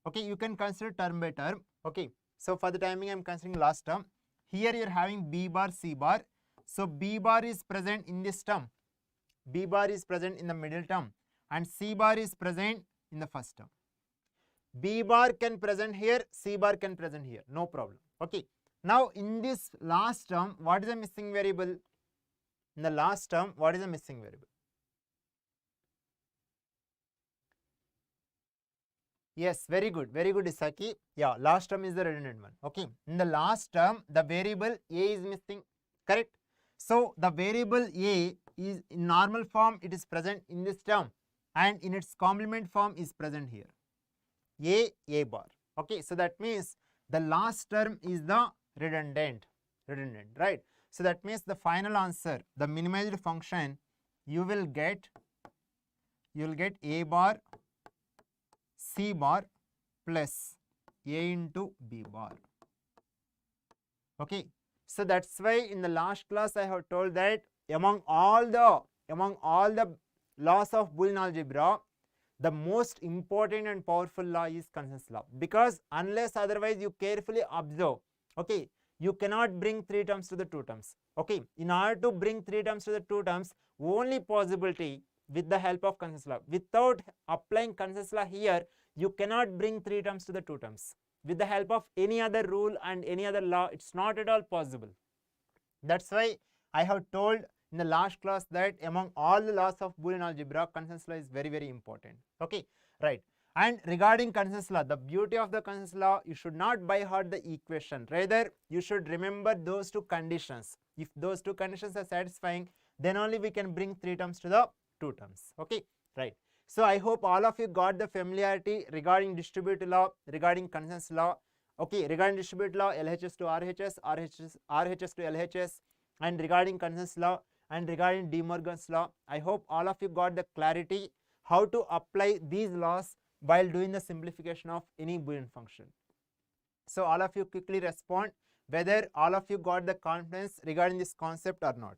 Okay, you can consider term by term. Okay, so for the timing I am considering last term. Here you are having B bar C bar. So B bar is present in this term, B bar is present in the middle term, and C bar is present in the first term. B bar can present here, C bar can present here, no problem. Okay, now in this last term, what is the missing variable? In the last term, what is the missing variable? Yes, very good, Isaki. Yeah, last term is the redundant one. Okay, in the last term, the variable A is missing, correct? So the variable A is in normal form, it is present in this term, and in its complement form is present here, A bar. Okay, so that means the last term is the redundant, right? So that means the final answer, the minimized function, you will get A bar C bar plus A into B bar. Okay, so that's why in the last class I have told that among all the laws of Boolean algebra, the most important and powerful law is consensus law, because unless otherwise you carefully observe, okay, you cannot bring three terms to the two terms. Okay, in order to bring three terms to the two terms, only possibility with the help of consensus law. Without applying consensus law here, you cannot bring three terms to the two terms. With the help of any other rule and any other law, it's not at all possible. That's why I have told in the last class that among all the laws of Boolean algebra, consensus law is very, very important. Okay, right. And regarding consensus law, the beauty of the consensus law, you should not by heart the equation. Rather, you should remember those two conditions. If those two conditions are satisfying, then only we can bring three terms to the two terms. Okay, right. So I hope all of you got the familiarity regarding distributive law, regarding consensus law. Okay, regarding distributive law, LHS to RHS, RHS to LHS, and regarding consensus law and regarding De Morgan's law. I hope all of you got the clarity how to apply these laws while doing the simplification of any Boolean function. So all of you quickly respond whether all of you got the confidence regarding this concept or not.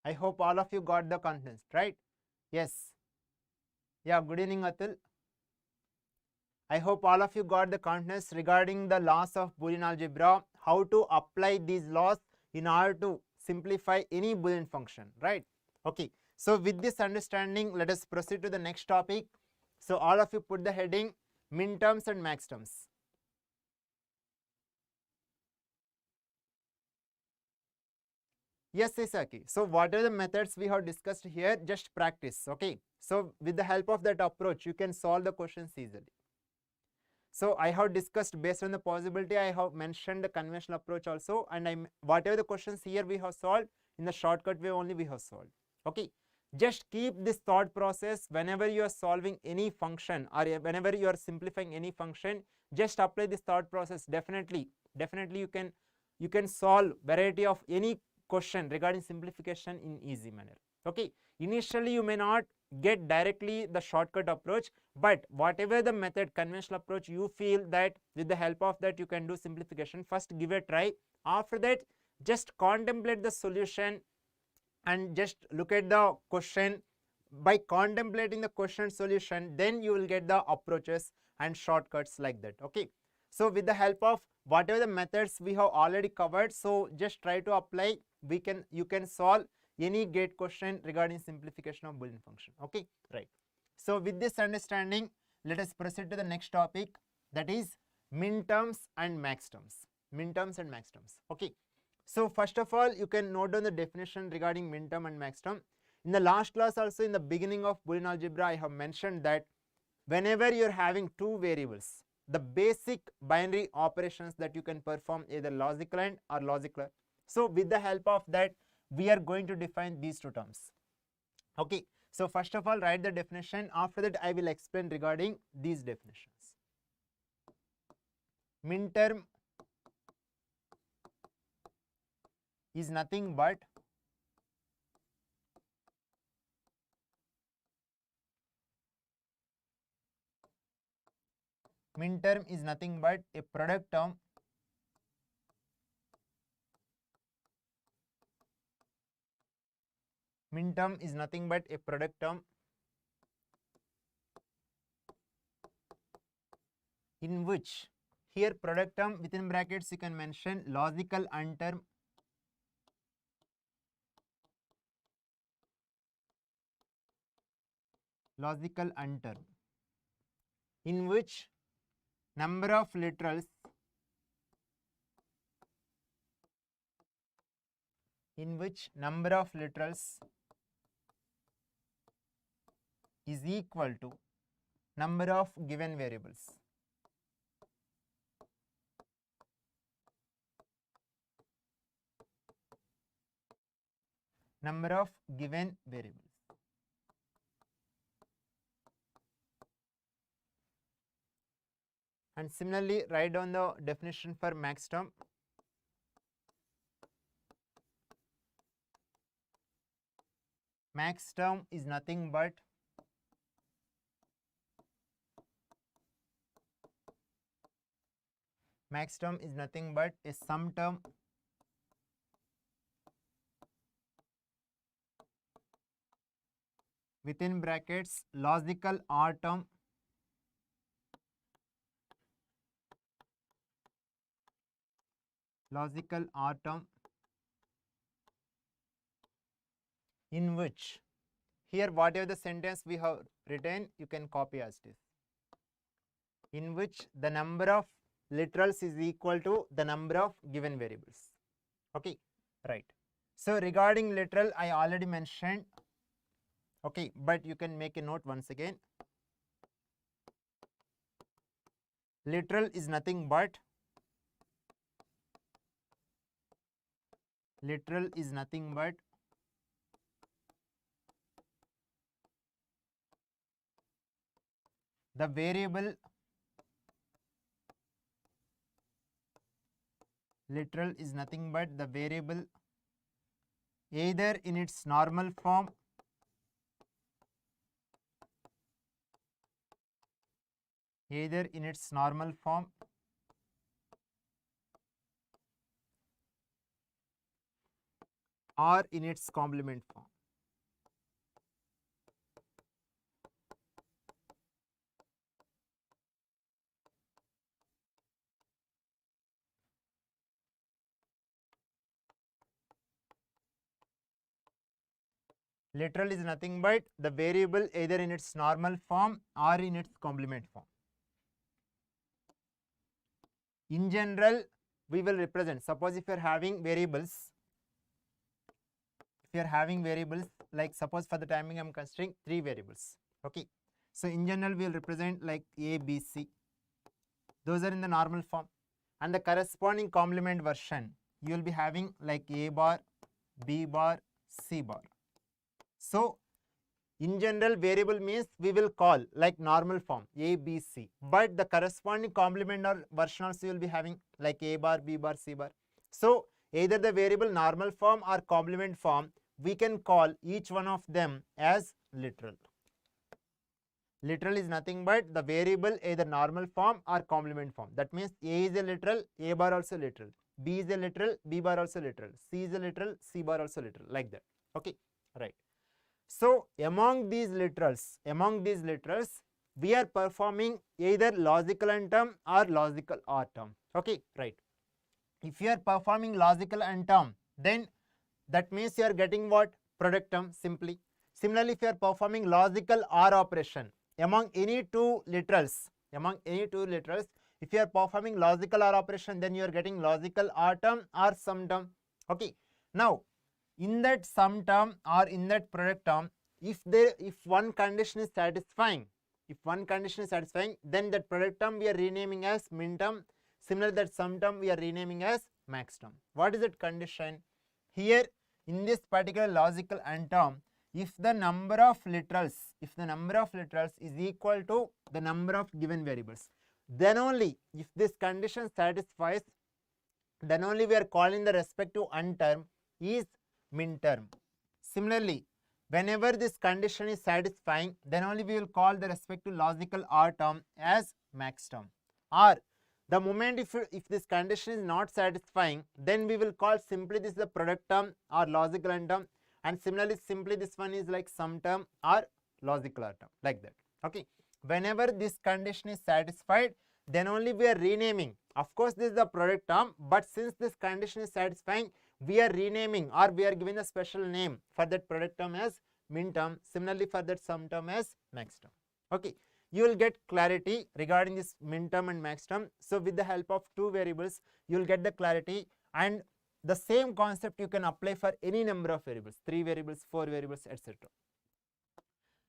I hope all of you got the confidence, right? Yes. Yeah, good evening, Atul. I hope all of you got the confidence regarding the laws of Boolean algebra, how to apply these laws in order to simplify any Boolean function, right? Okay, so with this understanding, let us proceed to the next topic. So all of you put the heading min terms and max terms. Yes, Isaki. So what are the methods we have discussed here? Just practice, okay? So with the help of that approach, you can solve the questions easily. So I have discussed based on the possibility, I have mentioned the conventional approach also, and whatever the questions here we have solved, in the shortcut way only we have solved. Okay, just keep this thought process whenever you are solving any function or whenever you are simplifying any function, just apply this thought process. Definitely you can solve variety of any question regarding simplification in easy manner. Okay, initially you may not get directly the shortcut approach, but whatever the method, conventional approach, you feel that with the help of that you can do simplification, first give a try. After that, just contemplate the solution and just look at the question. By contemplating the question solution, then you will get the approaches and shortcuts like that. Okay, so with the help of whatever the methods we have already covered, so just try to apply. You can solve any gate question regarding simplification of Boolean function. Okay, right. So with this understanding, let us proceed to the next topic, that is min terms and max terms. Min terms and max terms. Okay, so first of all, you can note down the definition regarding min term and max term. In the last class also, in the beginning of Boolean algebra, I have mentioned that whenever you are having two variables, the basic binary operations that you can perform either logical AND or logical OR. So with the help of that, we are going to define these two terms. Okay, so first of all, write the definition. After that, I will explain regarding these definitions. Min term is nothing but a product term min term is nothing but a product term in which, here product term within brackets you can mention logical AND term, in which number of literals is equal to number of given variables. Number of given variables. And similarly, write down the definition for max term. Max term is nothing but a sum term within brackets logical R term in which, here whatever the sentence we have written, you can copy as it is, in which the number of literals is equal to the number of given variables. Okay, right. So regarding literal, I already mentioned. Okay, but you can make a note once again. Literal is nothing but the variable. Literal is nothing but the variable either in its normal form or in its complement form. Literal is nothing but the variable either in its normal form or in its complement form. In general, we will represent, suppose if you are having variables, like suppose for the timing I am considering 3 variables. Okay, so in general we will represent like A, B, C. Those are in the normal form, and the corresponding complement version you will be having like A bar, B bar, C bar. So in general, variable means we will call like normal form A, B, C, but the corresponding complement or version also you will be having like A bar, B bar, C bar. So either the variable normal form or complement form, we can call each one of them as literal. Literal is nothing but the variable either normal form or complement form. That means A is a literal, A bar also literal, B is a literal, B bar also literal, C is a literal, C bar also literal, like that. Okay, right. So among these literals, we are performing either logical AND term or logical OR term. Okay, right. If you are performing logical AND term, then that means you are getting what? Product term simply. Similarly, if you are performing logical OR operation among any two literals, if you are performing logical OR operation, then you are getting logical OR term or sum term. Okay. Now, in that sum term or in that product term, if one condition is satisfying, then that product term we are renaming as min term. Similarly, that sum term we are renaming as max term. What is that condition? Here in this particular logical AND term, if the number of literals is equal to the number of given variables, then only, if this condition satisfies, then only we are calling the respective AND term is min term. Similarly, whenever this condition is satisfying, then only we will call the respective logical OR term as max term. Or the moment if this condition is not satisfying, then we will call simply this is the product term or logical AND term, and similarly simply this one is like sum term or logical OR term, like that. Okay, whenever this condition is satisfied, then only we are renaming. Of course, this is the product term, but since this condition is satisfying, we are renaming or we are giving a special name for that product term as min term. Similarly, for that sum term as max term. Okay, you will get clarity regarding this min term and max term. So with the help of two variables, you will get the clarity, and the same concept you can apply for any number of variables, 3 variables, 4 variables, etc.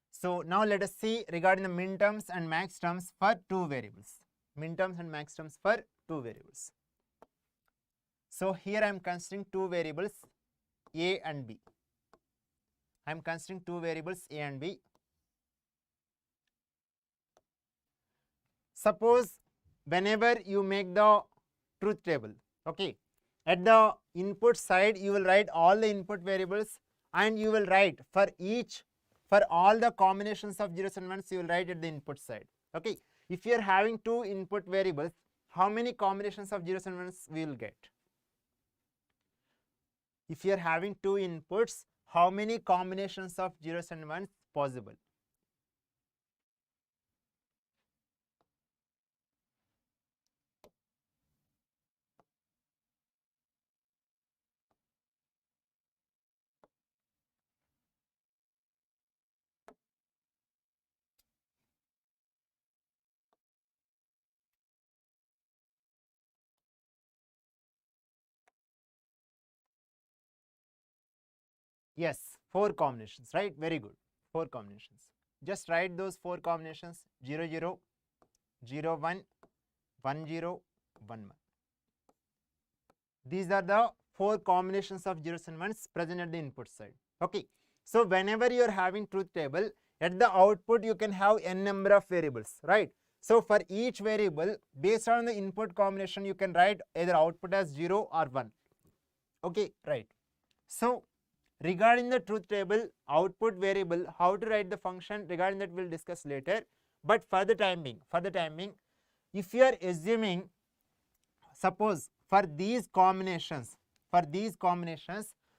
So now let us see regarding the min terms and max terms for 2 variables. So here I am considering 2 variables A and B. Suppose whenever you make the truth table, okay, at the input side you will write all the input variables, and you will write for all the combinations of zeros and ones, you will write at the input side. Okay, if you are having two input variables, how many combinations of zeros and ones we will get? If you are having two inputs, how many combinations of zeros and ones possible? Yes, four combinations, right? Very good. Four combinations. Just write those four combinations: 0 0, 0 1, 1 0, 1 1. These are the four combinations of zeros and ones present at the input side. Okay, so whenever you are having truth table, at the output you can have n number of variables, right? So for each variable, based on the input combination, you can write either output as 0 or 1. Okay, right. So regarding the truth table output variable, how to write the function, regarding that we'll discuss later. But for the time being, if you are assuming, suppose for these combinations,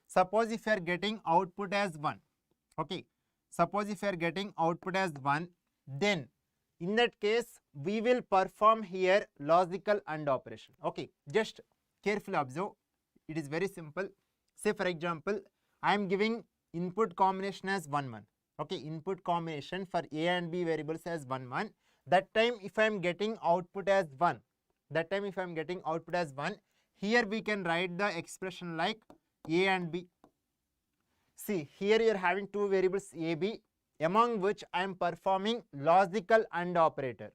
suppose if you are getting output as 1, okay, suppose if you are getting output as 1, then in that case we will perform here logical AND operation. Okay, just carefully observe, it is very simple. Say for example, I am giving input combination as 1 1. Okay, input combination for a and b variables as 1 1. That time if I am getting output as 1, here we can write the expression like a and b. See, here you are having two variables a, b, among which I am performing logical AND operator.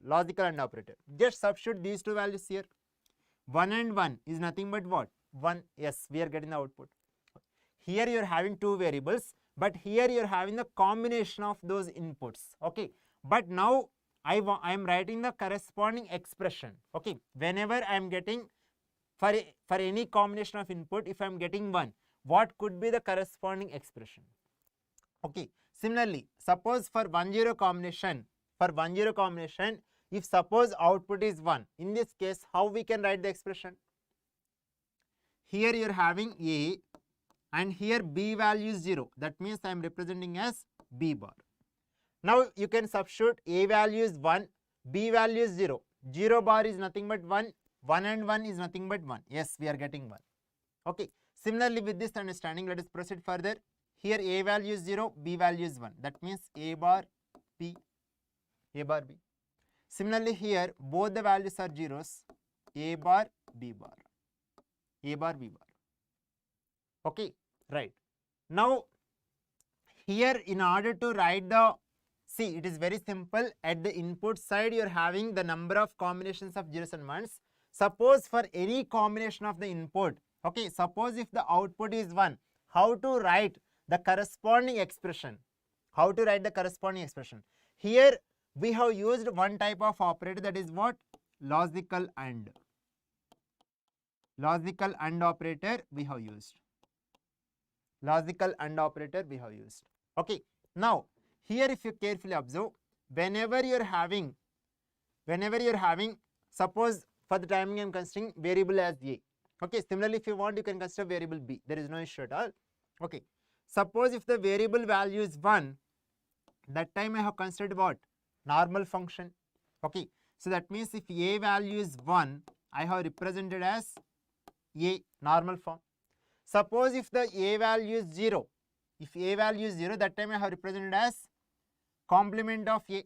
Just substitute these two values here. 1 and 1 is nothing but what? 1. Yes, we are getting the output. Here you are having two variables, but here you are having the combination of those inputs. Okay, but now I am writing the corresponding expression. Okay, whenever I am getting for any combination of input, if I am getting 1, what could be the corresponding expression? Okay, similarly, suppose for 1 0 combination, if suppose output is 1, in this case how we can write the expression? Here you are having a, and here b value is 0, that means I am representing as b bar. Now you can substitute a value is 1, b value is 0, 0 bar is nothing but 1, 1 and 1 is nothing but 1. Yes, we are getting 1. Okay, similarly with this understanding, let us proceed further. Here a value is 0, b value is 1, that means a bar b. Similarly here both the values are zeros, a bar b bar. Okay, right. Now here in order to write the, see, it is very simple. At the input side you are having the number of combinations of zeros and ones. Suppose for any combination of the input, okay, suppose if the output is 1, how to write the corresponding expression? Here we have used one type of operator, that is what? Logical AND operator we have used. Okay, now here if you carefully observe, whenever you are having, suppose for the timing I am considering variable as a. Okay, similarly if you want you can consider variable b, there is no issue at all. Okay, suppose if the variable value is 1, that time I have considered what? Normal function. Okay, so that means if a value is 1, I have represented as a, normal form. Suppose if the a value is 0, that time I have represented as complement of a.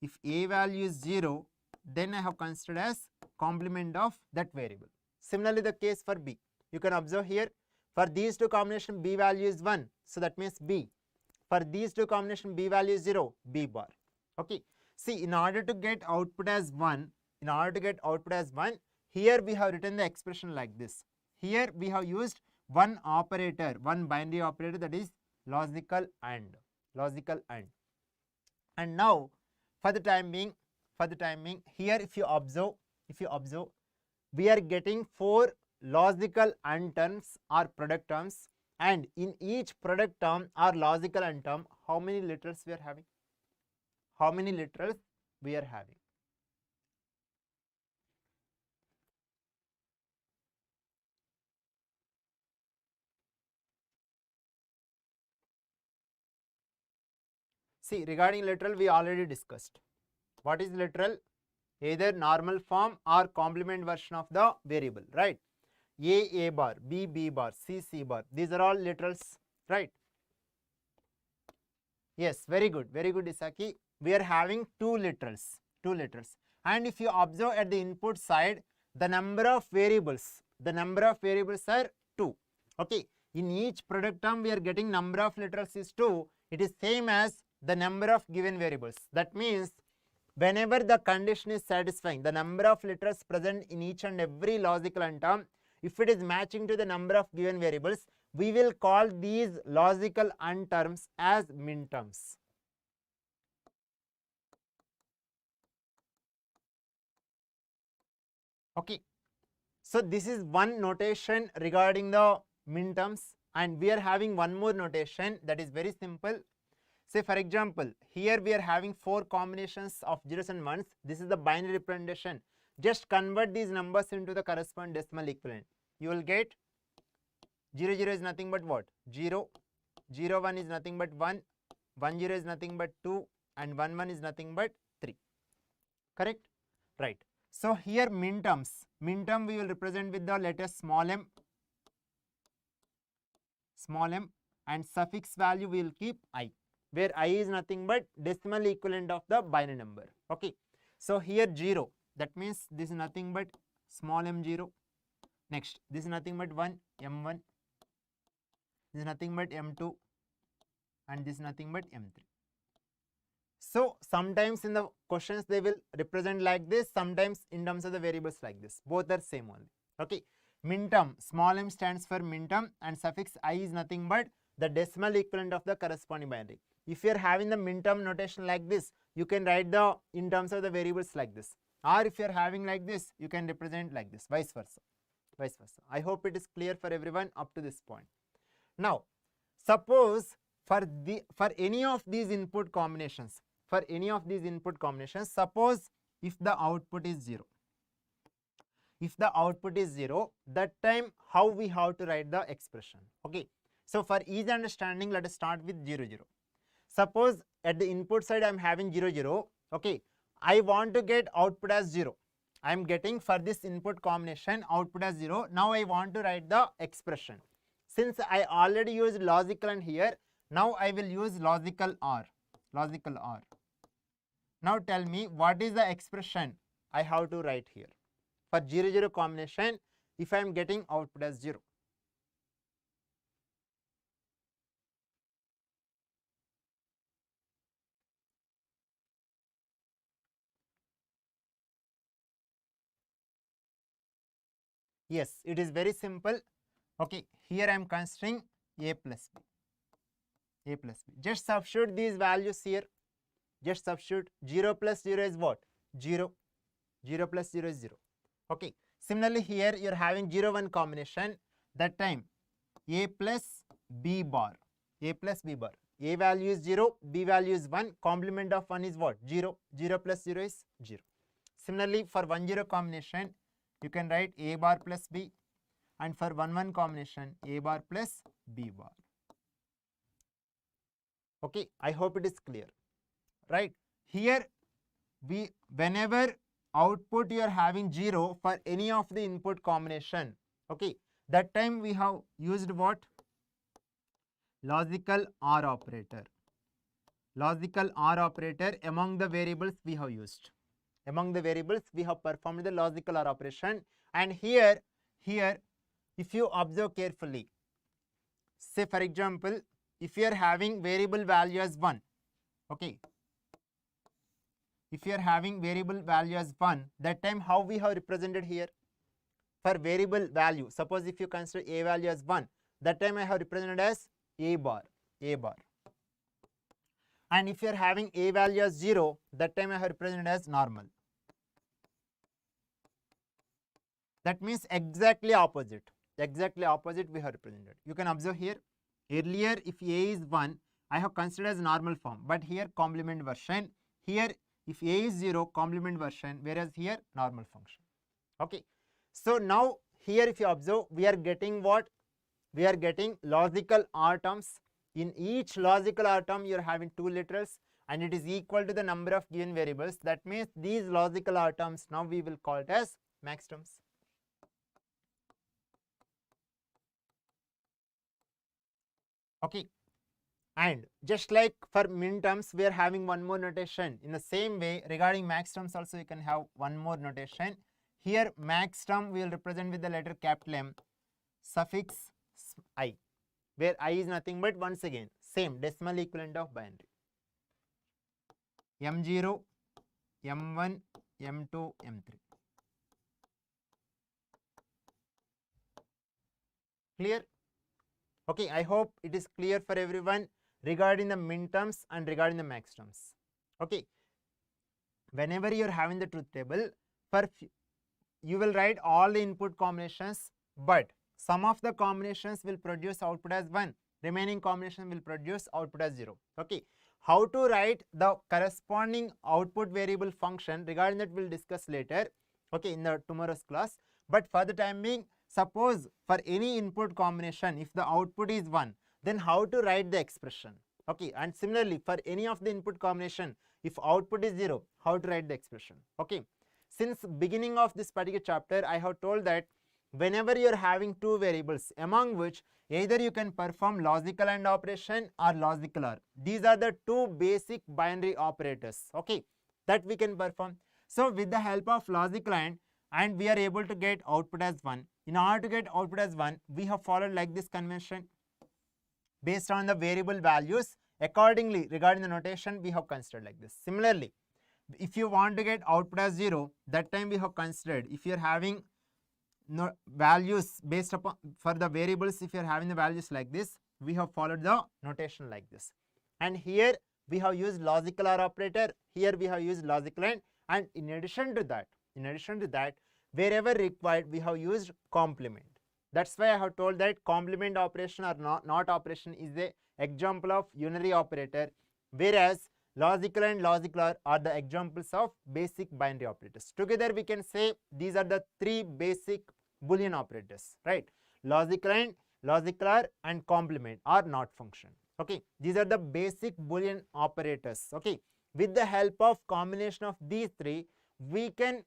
If a value is 0, then I have considered as complement of that variable. Similarly the case for b, you can observe here, for these two combination b value is 1, so that means b. For these two combination b value is 0, b bar. Okay, see, in order to get output as 1, here we have written the expression like this. Here we have used one operator, one binary operator, that is logical AND. And now for the time being, for the time being. Here if you observe, we are getting 4 logical AND terms or product terms, and in each product term or logical AND term, how many literals we are having? How many literals we are having? See, regarding literal we already discussed. What is literal? Either normal form or complement version of the variable, right? A bar, B bar, C bar. These are all literals, right? Yes, very good, Isaki. We are having two literals. And if you observe at the input side, the number of variables are 2. Okay, in each product term we are getting number of literals is 2. It is same as the number of given variables. That means whenever the condition is satisfying, the number of literals present in each and every logical AND term, if it is matching to the number of given variables, we will call these logical AND terms as min terms. Okay, so this is one notation regarding the min terms, and we are having one more notation that is very simple. Say for example, here we are having 4 combinations of zeros and ones. This is the binary representation. Just convert these numbers into the corresponding decimal equivalent. You will get 0 0 is nothing but what? 0, 0 1 is nothing but 1, 1 0 is nothing but 2, and 1 1 is nothing but 3. Correct? Right. So here min term we will represent with the letter small m, and suffix value we will keep I, where I is nothing but decimal equivalent of the binary number. Okay. So here 0, that means this is nothing but small m0. Next, this is nothing but 1, m1. This is nothing but m2, and this is nothing but m3. So sometimes in the questions they will represent like this, sometimes in terms of the variables like this. Both are same only. Okay. Min term, small m stands for min term, and suffix I is nothing but the decimal equivalent of the corresponding binary. If you are having the min term notation like this, you can write the in terms of the variables like this. Or if you are having like this, you can represent like this, vice versa. I hope it is clear for everyone up to this point. Now, suppose for any of these input combinations, suppose if the output is 0, that time how we have to write the expression? Okay, so for easy understanding, let us start with 0 0. Suppose at the input side I am having 0 0. Okay, I want to get output as 0. I am getting for this input combination output as 0. Now I want to write the expression. Since I already used logical AND here, now I will use logical OR. Now tell me, what is the expression I have to write here? For 0 0 combination, if I am getting output as 0. Yes, it is very simple. Okay, here I am considering a plus b. Just substitute these values here. Just substitute 0 plus 0 is what? 0. 0 plus 0 is 0. Okay. Similarly, here you are having 0 1 combination. That time a plus b bar. A value is 0, b value is 1. Complement of 1 is what? 0. 0 plus 0 is 0. Similarly, for 1 0 combination, you can write a bar plus b, and for 1 1 combination, a bar plus b bar. Okay, I hope it is clear. Right? Here, whenever output you are having 0 for any of the input combination, okay, that time we have used what? Logical OR operator. Among the variables we have used. We have performed the logical OR operation, and here if you observe carefully, say for example, if you are having variable value as 1, okay, if you are having variable value as 1, that time how we have represented here? For variable value, suppose if you consider a value as 1, that time I have represented as a bar. and if you are having a value as 0, that time I have represented as normal. That means exactly opposite we have represented. You can observe here, earlier if a is 1, I have considered as normal form, but here complement version. Here if a is 0, complement version, whereas here normal function. Okay, so now here if you observe, we are getting what? We are getting logical R terms. In each logical R term you are having 2 literals, and it is equal to the number of given variables. That means these logical R terms now we will call it as max terms. Okay, and just like for min terms we are having one more notation. In the same way, regarding max terms also you can have one more notation. Here max term we will represent with the letter capital M, suffix I, where I is nothing but once again same decimal equivalent of binary. M0, M1, M2, M3. Clear? Okay, I hope it is clear for everyone regarding the min terms and regarding the max terms. Okay, whenever you are having the truth table, you will write all the input combinations, but some of the combinations will produce output as 1, remaining combination will produce output as 0. Okay, how to write the corresponding output variable function, regarding that we will discuss later, okay, in the tomorrow's class. But for the time being, suppose for any input combination if the output is 1, then how to write the expression. Okay, and similarly for any of the input combination, if output is 0, how to write the expression. Okay, since beginning of this particular chapter I have told that whenever you are having 2 variables, among which either you can perform logical AND operation or logical OR, these are the 2 basic binary operators, okay, that we can perform. So with the help of logical and we are able to get output as 1. In order to get output as 1, we have followed like this convention. Based on the variable values, accordingly regarding the notation we have considered like this. Similarly, if you want to get output as 0, that time we have considered, if you are having values based upon for the variables, if you are having the values like this, we have followed the notation like this. And here we have used logical OR operator, here we have used logical and in addition to that, wherever required we have used complement. That's why I have told that complement operation or not operation is the example of unary operator, whereas logical and logical OR are the examples of basic binary operators. Together we can say these are the 3 basic Boolean operators, right? Logical OR and complement or not function. Okay, these are the basic Boolean operators. Okay, with the help of combination of these 3, we can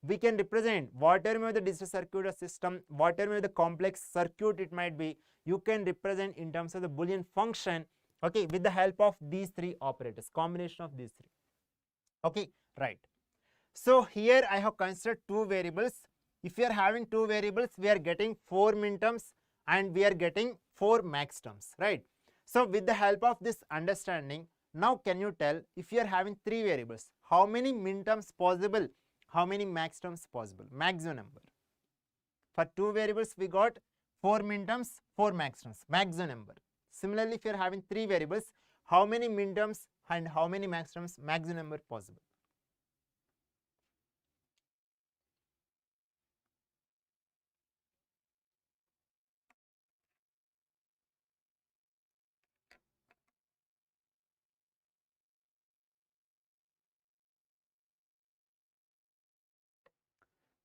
represent whatever may be the digital circuit or system, whatever may be the complex circuit it might be, you can represent in terms of the Boolean function, okay, with the help of these 3 operators, combination of these 3. Okay, right. So here I have considered 2 variables. If we are having 2 variables, we are getting 4 min terms and we are getting 4 max terms, right? So with the help of this understanding, now can you tell, if you are having 3 variables, how many min terms possible, how many max terms possible, maximum number? For 2 variables we got 4 min terms, 4 max terms, maximum number. Similarly, if you are having 3 variables, how many min terms and how many max terms, maximum number possible?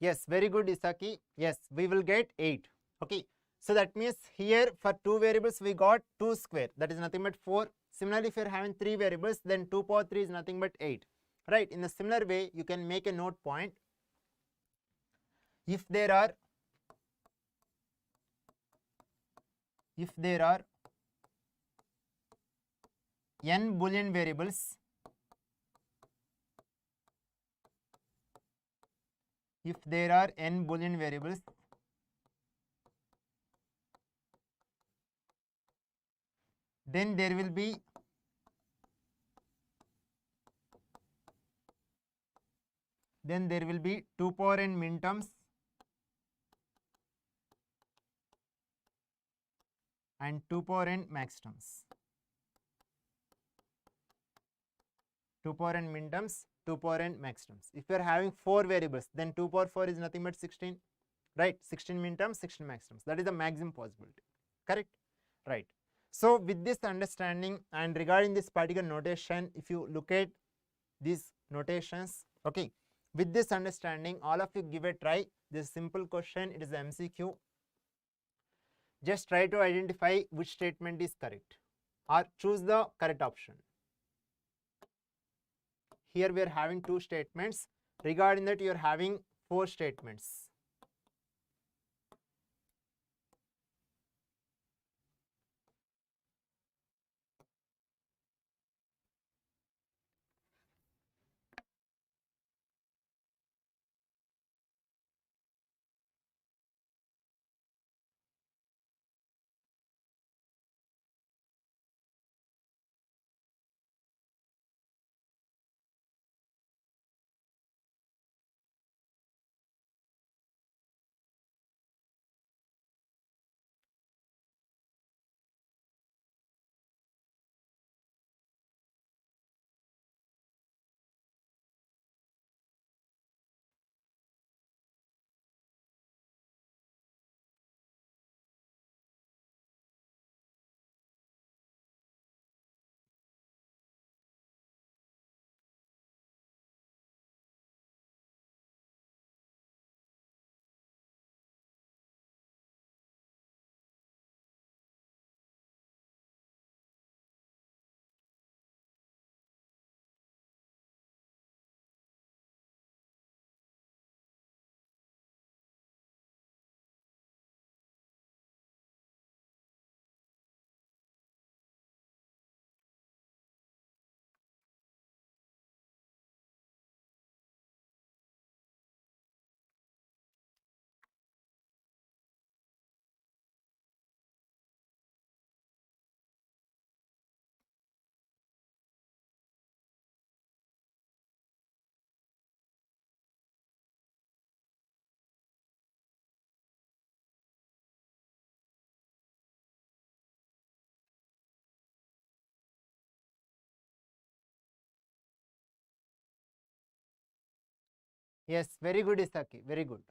Yes, very good, Isaki. Yes, we will get 8. Okay, so that means here for 2 variables we got 2 square, that is nothing but 4. Similarly, if you are having 3 variables, then 2 power 3 is nothing but 8. Right, in a similar way you can make a note point. If there are n Boolean variables, then there will be then there will be 2 power n min terms and 2 power n max terms. 2 power n min terms, 2 power n max terms. If you are having 4 variables, then 2 power 4 is nothing but 16, right? 16 min terms, 16 max terms. That is the maximum possibility, correct? Right. So with this understanding and regarding this particular notation, if you look at these notations, okay, with this understanding, all of you give a try. This simple question, it is MCQ. Just try to identify which statement is correct or choose the correct option. Here we are having 2 statements. Regarding that, you are having 4 statements. Yes, very good, Isaki, very good.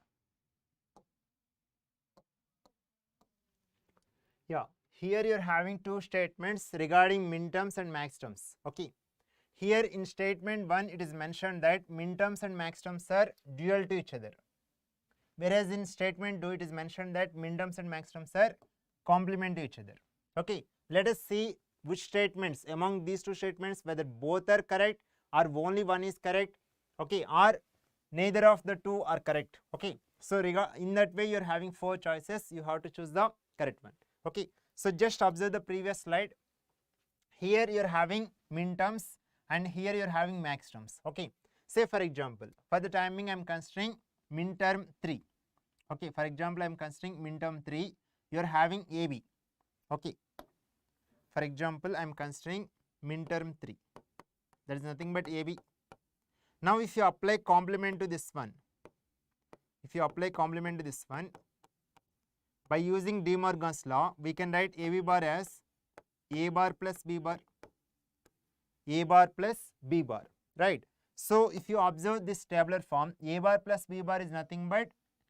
Yeah, here you are having 2 statements regarding min terms and max terms. Okay, here in statement 1, it is mentioned that min terms and max terms are dual to each other, whereas in statement 2, it is mentioned that min terms and max terms are complement to each other. Okay, let us see which statements among these 2 statements, whether both are correct or only one is correct, okay, or neither of the 2 are correct. Okay, so in that way you are having 4 choices, you have to choose the correct one. Okay, so just observe the previous slide. Here you are having min terms and here you are having max terms. Okay, say for example, for the timing I am considering min term 3. Okay, for example I am considering min term 3, you are having AB. Okay, for example I am considering min term 3, that is nothing but AB. Now if you apply complement to this one, by using De Morgan's law, we can write AB bar as A bar plus B bar, A bar plus B bar, right? So if you observe this tabular form, A bar plus B bar is nothing but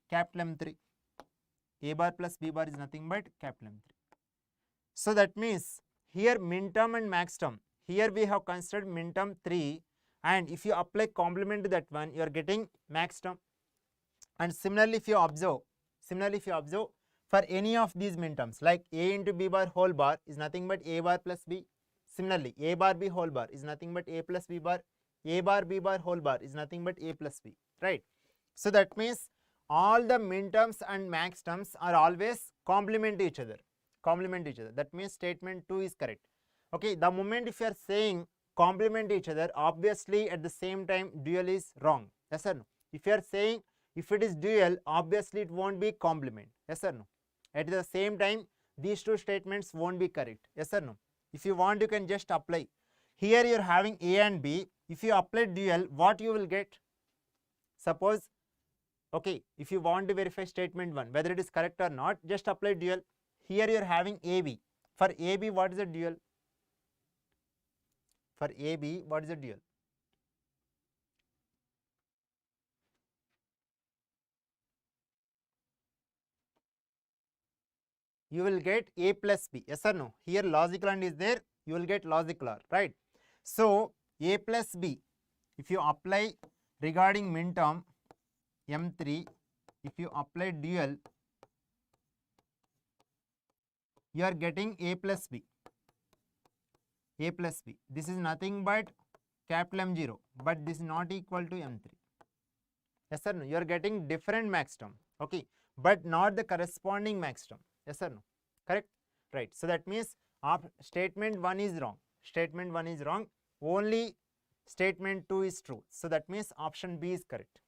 capital M3. A bar plus B bar is nothing but capital M3. So that means here min term and max term, here we have considered min term 3, and if you apply complement to that one, you are getting max term. And similarly if you observe, for any of these min terms, like A into B bar whole bar is nothing but A bar plus B. Similarly, A bar B whole bar is nothing but A plus B bar. A bar B bar whole bar is nothing but A plus B, right? So that means all the min terms and max terms are always complement to each other. That means statement 2 is correct. Okay, the moment if you are saying complement each other, obviously at the same time dual is wrong. Yes or no? If you are saying if it is dual, obviously it won't be complement. Yes or no? At the same time, these 2 statements won't be correct. Yes or no? If you want, you can just apply. Here you are having A and B. If you apply dual, what you will get? Suppose, okay, if you want to verify statement 1, whether it is correct or not, just apply dual. Here you are having AB. For AB, what is the dual? For AB, what is the dual? you will get A plus B. Yes or no? Here logical AND is there, you will get logical OR, right? So A plus B, if you apply regarding min term M3, if you apply dual, you are getting A plus B. A plus B. This is nothing but capital M0, but this is not equal to M3. Yes or no? You are getting different max term, okay, but not the corresponding max term. Yes or no? Correct? Right. So that means statement 1 is wrong. Statement 1 is wrong. Only statement 2 is true. So that means option B is correct.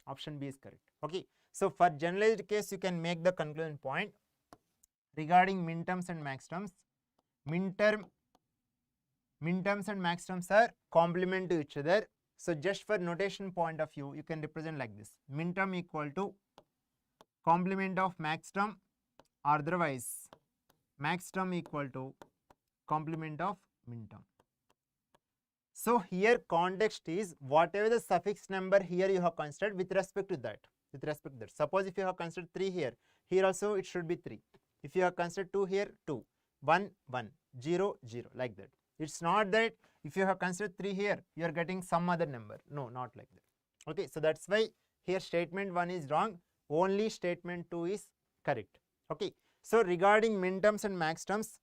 Option B is correct. Okay. So for generalized case, you can make the conclusion point regarding min terms and max terms. Min terms and max terms are complement to each other. So just for notation point of view, you can represent like this: min term equal to complement of max term, or otherwise max term equal to complement of min term. So here context is whatever the suffix number here you have considered with respect to that. With respect to that. Suppose if you have considered 3 here, here also it should be 3. If you have considered 2 here, 2, 1, 1, 0, 0, like that. It's not that if you have considered 3 here, you are getting some other number. No, not like that. Okay, so that's why here statement 1 is wrong. Only statement 2 is correct. Okay, so regarding min terms and max terms,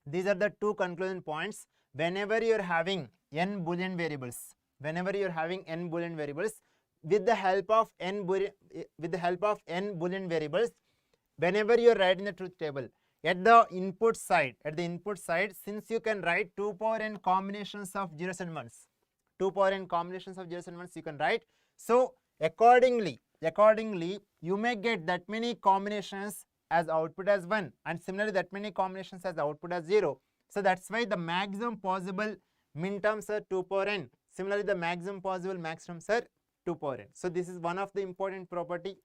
these are the two conclusion points. Whenever you are having n Boolean variables, whenever you are having n Boolean variables, with the help of n Boolean variables, whenever you are writing the truth table, at the input side, since you can write 2 power n combinations of zeros and ones, 2 power n combinations of zeros and ones you can write. So accordingly, you may get that many combinations as output as 1, and similarly that many combinations as output as 0. So that's why the maximum possible min terms are 2 power n. Similarly, the maximum possible max terms are 2 power n. So this is one of the important property.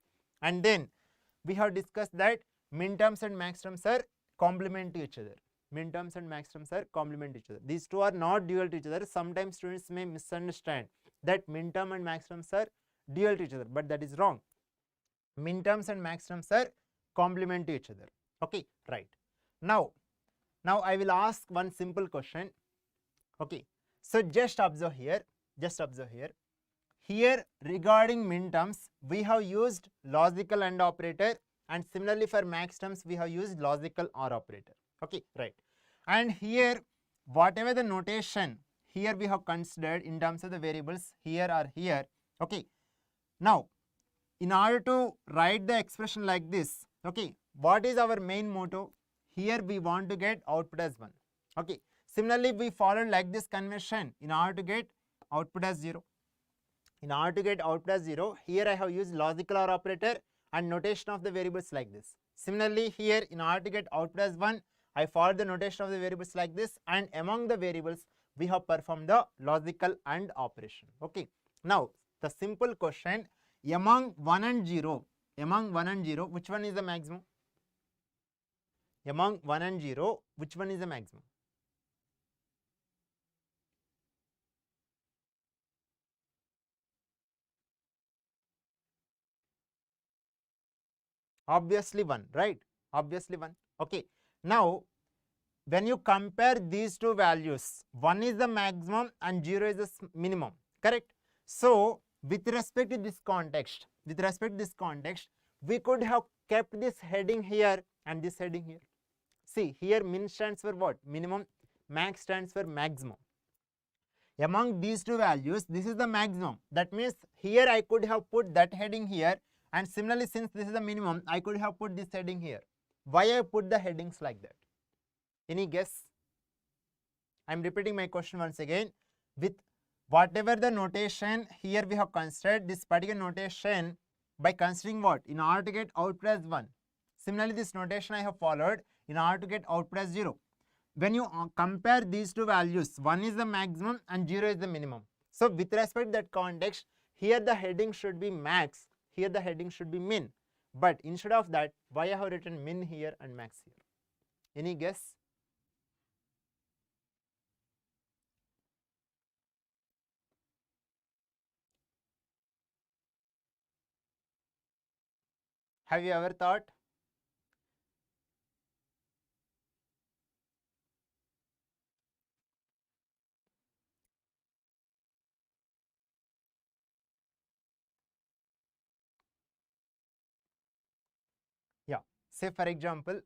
And then we have discussed that min terms and max terms are complement to each other. Min terms and max terms are complement to each other. These two are not dual to each other. Sometimes students may misunderstand that min term and max terms are dual to each other, but that is wrong. Min terms and max terms are complement to each other. Okay, right. Now I will ask one simple question. Okay, so just observe here. Here regarding min terms, we have used logical AND operator, and similarly for max terms we have used logical OR operator. Okay, right. And here whatever the notation here we have considered in terms of the variables here or here. Okay, now in order to write the expression like this, okay, what is our main motto? Here we want to get output as 1. Okay, similarly we followed like this convention in order to get output as 0. In order to get output as 0, here I have used logical OR operator and notation of the variables like this. Similarly here, in order to get output as 1, I followed the notation of the variables like this, and among the variables we have performed the logical AND operation. Okay, now the simple question: among 1 and 0, which one is the maximum? Among 1 and 0, which one is the maximum? Obviously 1, right? Obviously 1. Okay, now when you compare these two values, 1 is the maximum and 0 is the minimum, correct? So with respect to this context, we could have kept this heading here and this heading here. See, here min stands for what? Minimum. Max stands for maximum. Among these two values, this is the maximum. That means here I could have put that heading here, and similarly since this is the minimum, I could have put this heading here. Why I put the headings like that? Any guess? I am repeating my question once again. With whatever the notation here we have considered, this particular notation, by considering what? In order to get output as 1. Similarly, this notation I have followed in order to get output as 0. When you compare these two values, 1 is the maximum and 0 is the minimum. So with respect to that context, here the heading should be max, here the heading should be min. But instead of that, why I have written min here and max here? Any guess? Have you ever thought? say for example,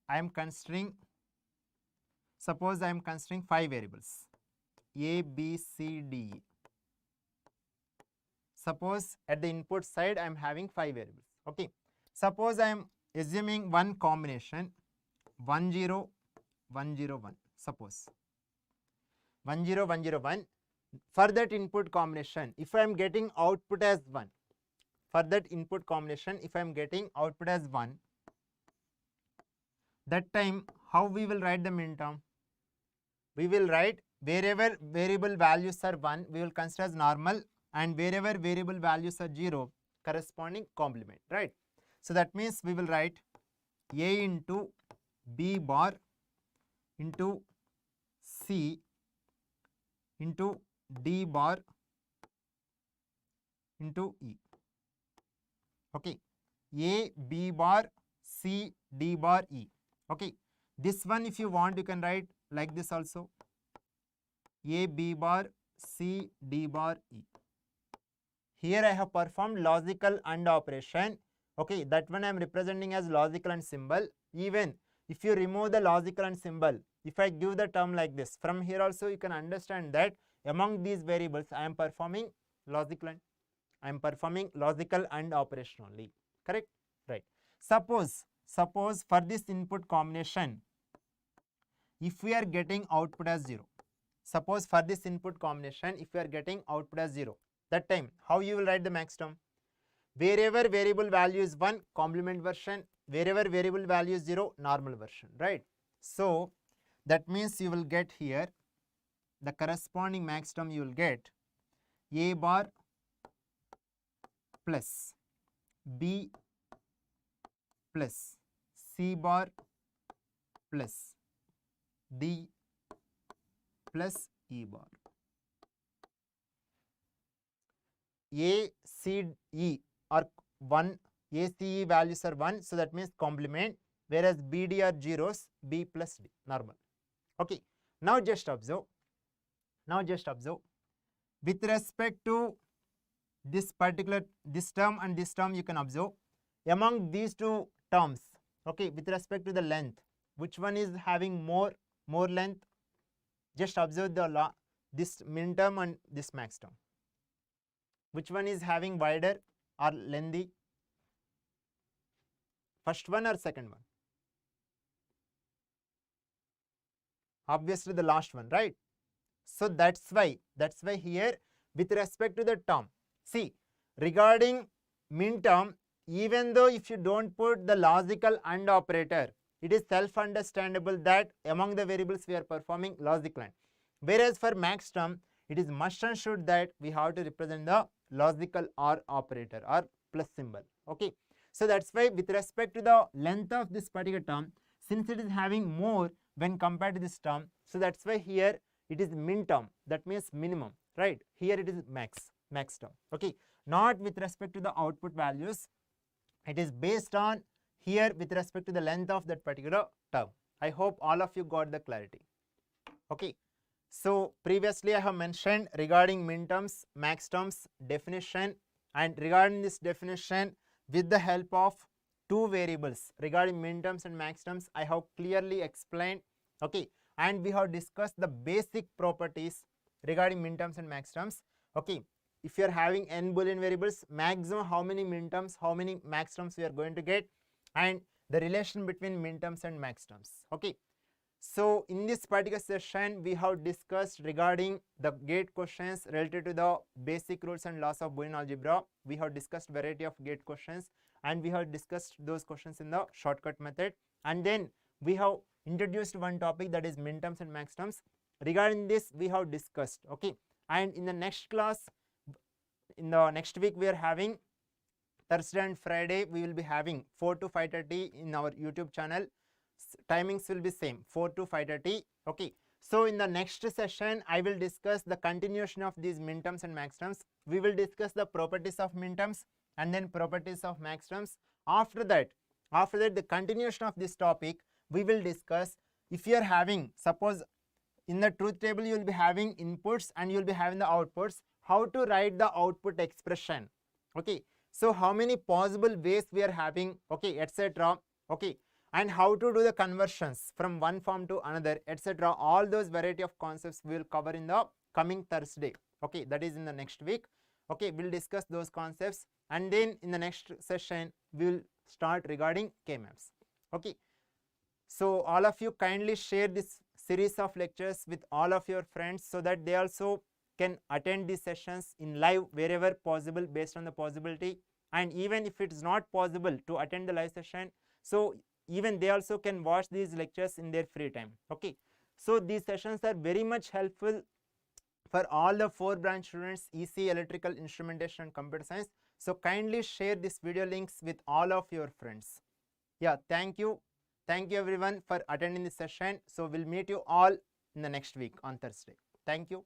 I am considering, suppose I am considering 5 variables A, B, C, D, E. Suppose at the input side I am having 5 variables. Okay. Suppose I am assuming one combination 1 0 1 0 1. Suppose 1 0 1 0 1. For that input combination, if I am getting output as 1, for that input combination, if I am getting output as 1, that time how we will write the min term? We will write wherever variable values are 1, we will consider as normal, and wherever variable values are 0, corresponding complement, right? So that means we will write A into B bar into C into D bar into E. Okay, A, B bar, C, D bar, E. Okay, this one if you want you can write like this also, A, B bar, C, D bar, E. Here I have performed logical AND operation. Okay, that one I am representing as logical AND symbol. Even if you remove the logical AND symbol, if I give the term like this, from here also you can understand that among these variables I am performing logical AND operation only. Correct? Right. Suppose for this input combination, if we are getting output as 0, suppose for this input combination, if we are getting output as 0, that time how you will write the max term? Wherever variable value is 1, complement version, wherever variable value is 0, normal version, right? So that means you will get here the corresponding max term, you will get A bar plus B plus C bar plus D plus E bar. A, C, E are 1, A, C, E values are 1, so that means complement, whereas B, D are zeros, B plus D, normal. Okay, now just observe, with respect to this particular, this term and this term, you can observe among these two terms, okay, with respect to the length, which one is having more length? Just observe the this min term and this max term. Which one is having wider or lengthy? First one or second one? Obviously the last one, right? So that's why here with respect to the term, see, regarding min term, even though if you don't put the logical AND operator, it is self-understandable that among the variables we are performing logical AND. Whereas for max term, it is must and should that we have to represent the logical OR operator or plus symbol. Okay, so that's why with respect to the length of this particular term, since it is having more when compared to this term, so that's why here it is min term, that means minimum, right? Here it is max term. Okay, not with respect to the output values, it is based on here with respect to the length of that particular term. I hope all of you got the clarity. Okay, so previously I have mentioned regarding min terms, max terms definition, and regarding this definition with the help of two variables regarding min terms and max terms, I have clearly explained. Okay, and we have discussed the basic properties regarding min terms and max terms. Okay, if you are having n Boolean variables, maximum how many min terms, how many max terms we are going to get, and the relation between min terms and max terms. Okay, so in this particular session we have discussed regarding the gate questions related to the basic rules and laws of Boolean algebra. We have discussed variety of gate questions, and we have discussed those questions in the shortcut method, and then we have introduced one topic, that is min terms and max terms. Regarding this we have discussed. Okay, and in the next class, in the next week, we are having Thursday and Friday, we will be having 4 to 5:30 in our YouTube channel. Timings will be same, 4 to 5:30. Okay, so in the next session I will discuss the continuation of these min terms and max terms. We will discuss the properties of min terms and then properties of max terms. After that the continuation of this topic, we will discuss, if you are having, suppose in the truth table you will be having inputs and you will be having the outputs, how to write the output expression. Okay, So how many possible ways we are having, okay, etc. Okay, and how to do the conversions from one form to another, etc. All those variety of concepts we will cover in the coming Thursday. Okay, that is in the next week. Okay, we'll discuss those concepts, and then in the next session we will start regarding K-maps. Okay, so all of you kindly share this series of lectures with all of your friends so that they also can attend these sessions in live wherever possible based on the possibility. And even if it is not possible to attend the live session, so even they also can watch these lectures in their free time. Okay, so these sessions are very much helpful for all the 4 branch students, EC, electrical, instrumentation and computer science. So kindly share this video links with all of your friends. Yeah, thank you everyone for attending this session. So we'll meet you all in the next week on Thursday. Thank you.